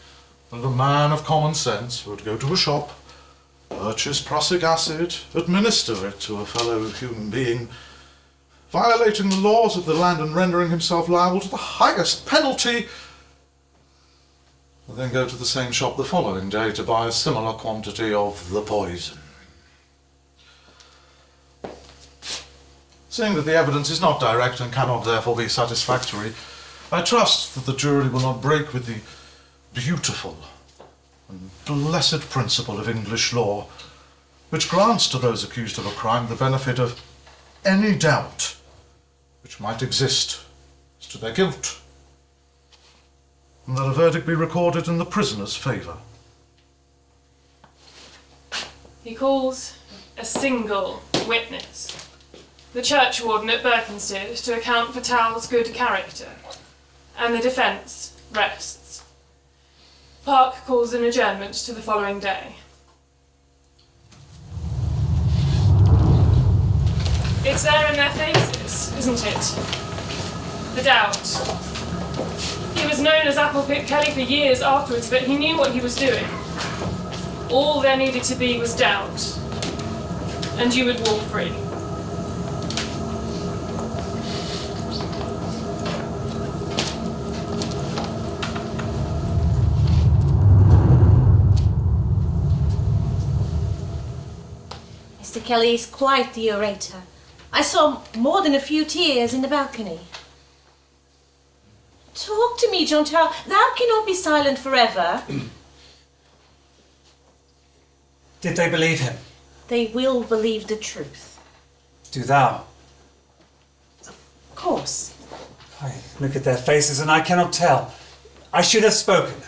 and a man of common sense would go to a shop, purchase prussic acid, administer it to a fellow human being, violating the laws of the land and rendering himself liable to the highest penalty, and then go to the same shop the following day to buy a similar quantity of the poison. Seeing that the evidence is not direct and cannot therefore be satisfactory, I trust that the jury will not break with the beautiful and blessed principle of English law, which grants to those accused of a crime the benefit of any doubt which might exist as to their guilt, and that a verdict be recorded in the prisoner's favour. He calls a single witness, the churchwarden at Perkins, to account for Tawell's good character, and the defence rests. Park calls an adjournment to the following day. It's there in their faces, isn't it? The doubt. He was known as Applepick Kelly for years afterwards, but he knew what he was doing. All there needed to be was doubt, and you would walk free. Mr. Kelly is quite the orator. I saw more than a few tears in the balcony. Talk to me, John Tawell. Thou cannot be silent forever. Did they believe him? They will believe the truth. Do thou? Of course. I look at their faces and I cannot tell. I should have spoken.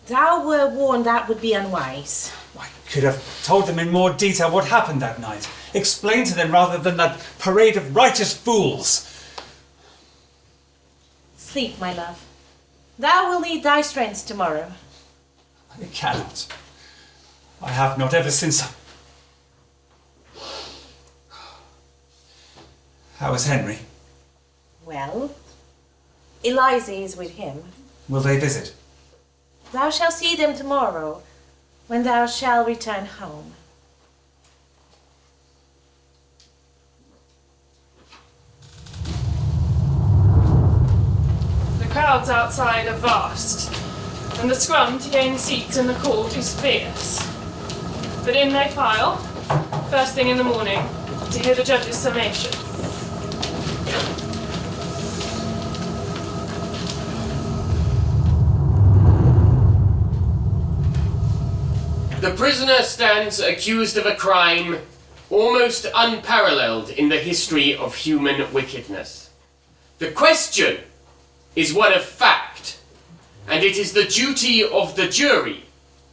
Thou were warned that would be unwise. I could have told them in more detail what happened that night. Explained to them rather than that parade of righteous fools. Sleep, my love. Thou will need thy strength tomorrow. I cannot. I have not ever since. How is Henry? Well, Eliza is with him. Will they visit? Thou shalt see them tomorrow, when thou shalt return home. The crowds outside are vast, and the scrum to gain seats in the court is fierce. But in they file, first thing in the morning, to hear the judge's summation. The prisoner stands accused of a crime almost unparalleled in the history of human wickedness. The question is one of fact, and it is the duty of the jury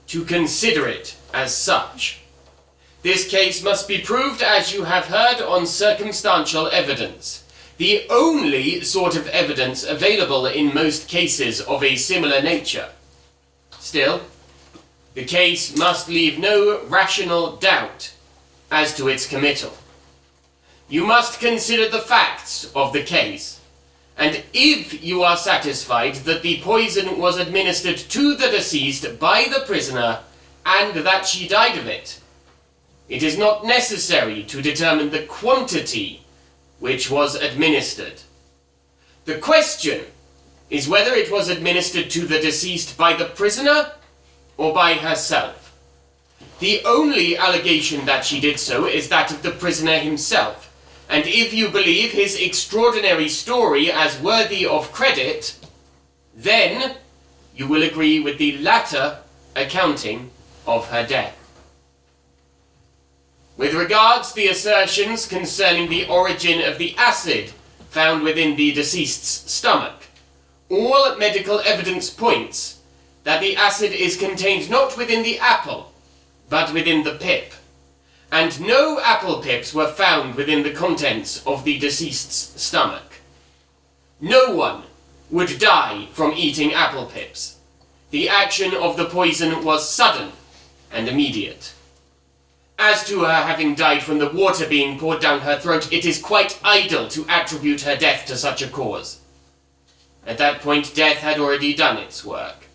to consider it as such. This case must be proved, as you have heard, on circumstantial evidence, the only sort of evidence available in most cases of a similar nature. Still, the case must leave no rational doubt as to its committal. You must consider the facts of the case, and if you are satisfied that the poison was administered to the deceased by the prisoner and that she died of it, it is not necessary to determine the quantity which was administered. The question is whether it was administered to the deceased by the prisoner or by herself. The only allegation that she did so is that of the prisoner himself, and if you believe his extraordinary story as worthy of credit, then you will agree with the latter accounting of her death. With regards to the assertions concerning the origin of the acid found within the deceased's stomach, all medical evidence points that the acid is contained not within the apple, but within the pip, and no apple pips were found within the contents of the deceased's stomach. No one would die from eating apple pips. The action of the poison was sudden and immediate. As to her having died from the water being poured down her throat, it is quite idle to attribute her death to such a cause. At that point, death had already done its work.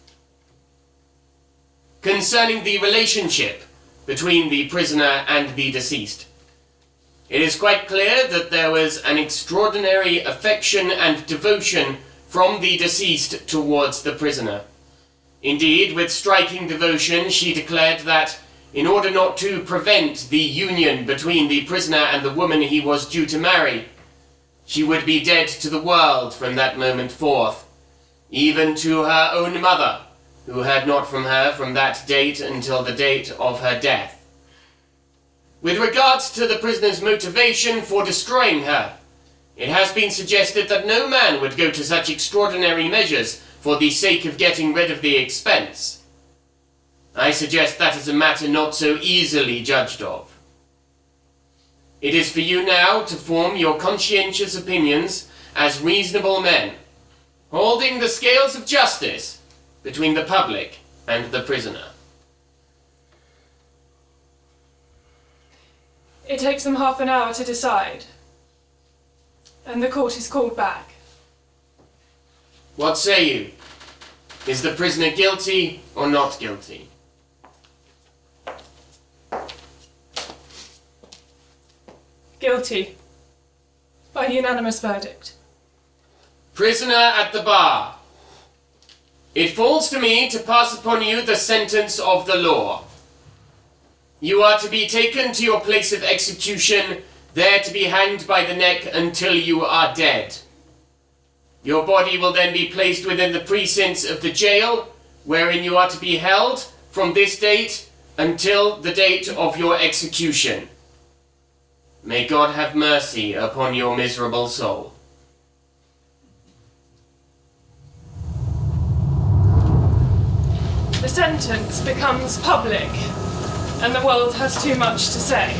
concerning the relationship between the prisoner and the deceased. It is quite clear that there was an extraordinary affection and devotion from the deceased towards the prisoner. Indeed, with striking devotion, she declared that, in order not to prevent the union between the prisoner and the woman he was due to marry, she would be dead to the world from that moment forth, even to her own mother, who had not from her from that date until the date of her death. With regards to the prisoner's motivation for destroying her, it has been suggested that no man would go to such extraordinary measures for the sake of getting rid of the expense. I suggest that is a matter not so easily judged of. It is for you now to form your conscientious opinions as reasonable men, holding the scales of justice between the public and the prisoner. It takes them half an hour to decide, and the court is called back. What say you? Is the prisoner guilty or not guilty? Guilty. By unanimous verdict. Prisoner at the bar. It falls to me to pass upon you the sentence of the law. You are to be taken to your place of execution, there to be hanged by the neck until you are dead. Your body will then be placed within the precincts of the jail, wherein you are to be held from this date until the date of your execution. May God have mercy upon your miserable soul. The sentence becomes public, and the world has too much to say.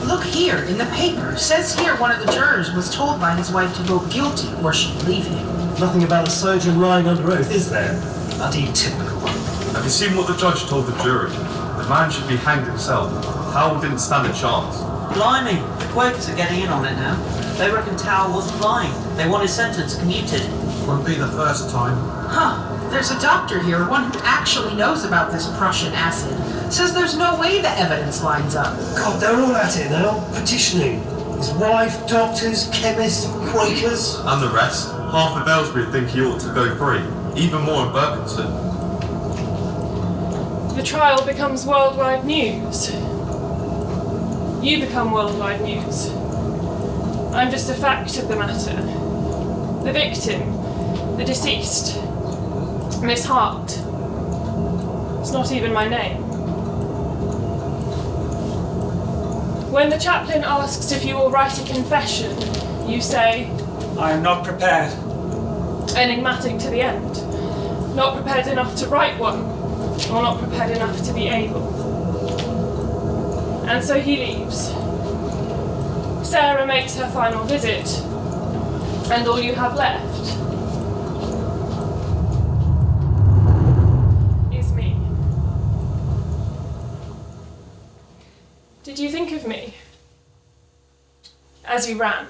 Look here, in the paper. Says here one of the jurors was told by his wife to vote guilty or she'd leave him. Nothing about a surgeon lying under oath, is there? Bloody typical. Have you seen what the judge told the jury? The man should be hanged himself. Tawell didn't stand a chance. Blimey, the Quakers are getting in on it now. They reckon Tawell wasn't lying. They want his sentence commuted. Won't be the first time. Huh. There's a doctor here, one who actually knows about this Prussian acid. Says there's no way the evidence lines up. God, they're all at it now, petitioning. His wife, doctors, chemists, Quakers. And the rest. Half of Aylesbury think he ought to go free. Even more in Perkins. The trial becomes worldwide news. You become worldwide news. I'm just a fact of the matter. The victim, the deceased, Miss Hart. It's not even my name. When the chaplain asks if you will write a confession, you say, I am not prepared. Enigmatic to the end. Not prepared enough to write one, or not prepared enough to be able. And so he leaves. Sarah makes her final visit, and all you have left is me. Did you think of me as you ran?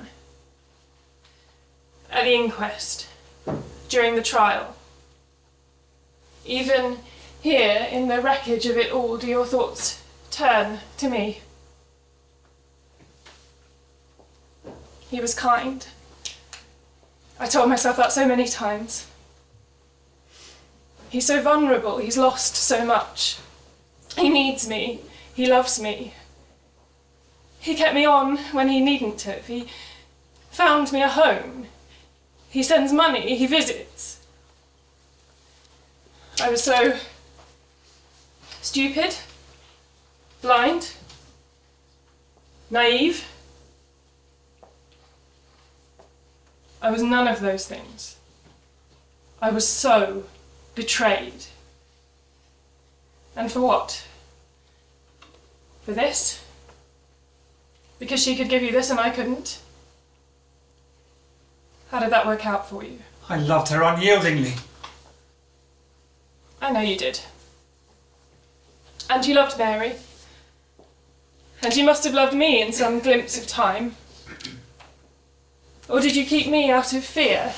At the inquest, during the trial? Even here, in the wreckage of it all, do your thoughts turn to me? He was kind. I told myself that so many times. He's so vulnerable, he's lost so much. He needs me, he loves me. He kept me on when he needn't have. He found me a home. He sends money, he visits. I was so stupid, blind, naive. I was none of those things. I was so betrayed. And for what? For this? Because she could give you this and I couldn't? How did that work out for you? I loved her unyieldingly. I know you did. And you loved Mary. And you must have loved me in some glimpse of time. Or did you keep me out of fear?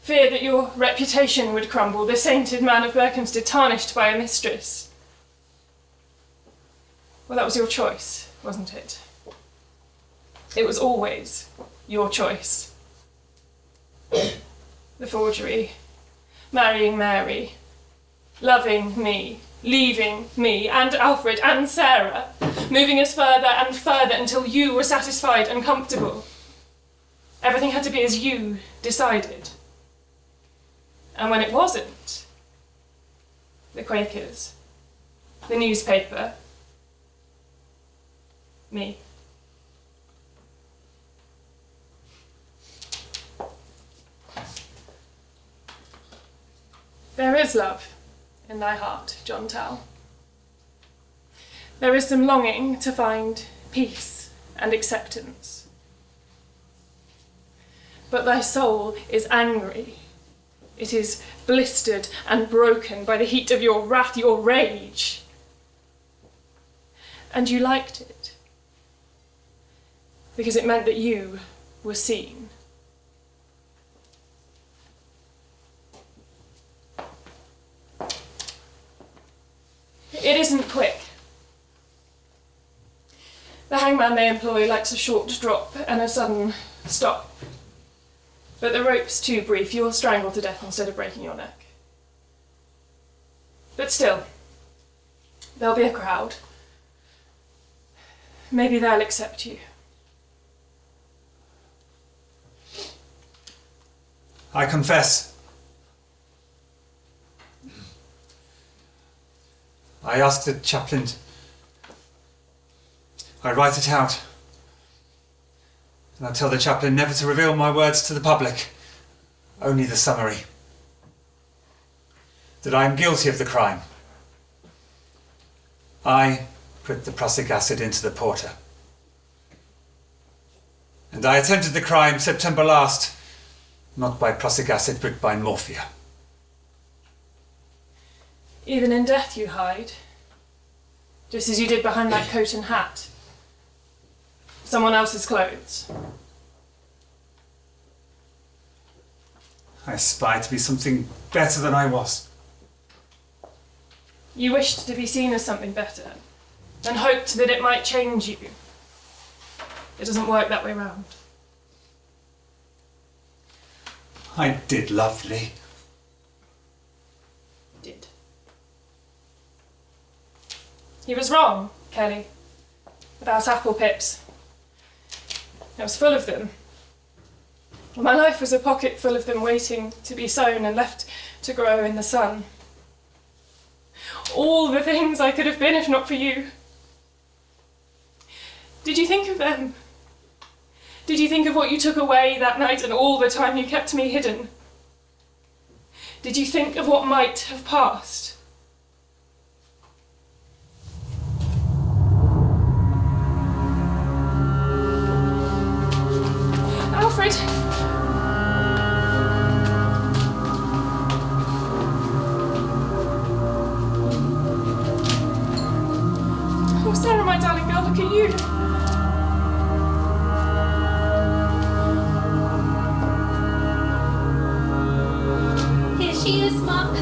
Fear that your reputation would crumble, the sainted man of Berkhamsted tarnished by a mistress. Well, that was your choice, wasn't it? It was always your choice. The forgery, marrying Mary, loving me, leaving me and Alfred and Sarah, moving us further and further until you were satisfied and comfortable. Everything had to be as you decided. And when it wasn't, the Quakers, the newspaper, me. There is love in thy heart, John Tawell. There is some longing to find peace and acceptance. But thy soul is angry. It is blistered and broken by the heat of your wrath, your rage. And you liked it, because it meant that you were seen. It isn't quick. The hangman they employ likes a short drop and a sudden stop. But the rope's too brief. You'll strangle to death instead of breaking your neck. But still, there'll be a crowd. Maybe they'll accept you. I confess. I asked the chaplain. I write it out. And I tell the chaplain never to reveal my words to the public, only the summary. That I am guilty of the crime. I put the prussic acid into the porter. And I attempted the crime September last, not by prussic acid but by morphia. Even in death you hide, just as you did behind that coat and hat. Someone else's clothes. I aspired to be something better than I was. You wished to be seen as something better, and hoped that it might change you. It doesn't work that way round. I did love Lee. Did. He was wrong, Kelly, about apple pips. I was full of them. My life was a pocket full of them waiting to be sown and left to grow in the sun. All the things I could have been if not for you. Did you think of them? Did you think of what you took away that night and all the time you kept me hidden? Did you think of what might have passed? Alfred! Oh, Sarah, my darling girl, look at you. Here she is, Mum.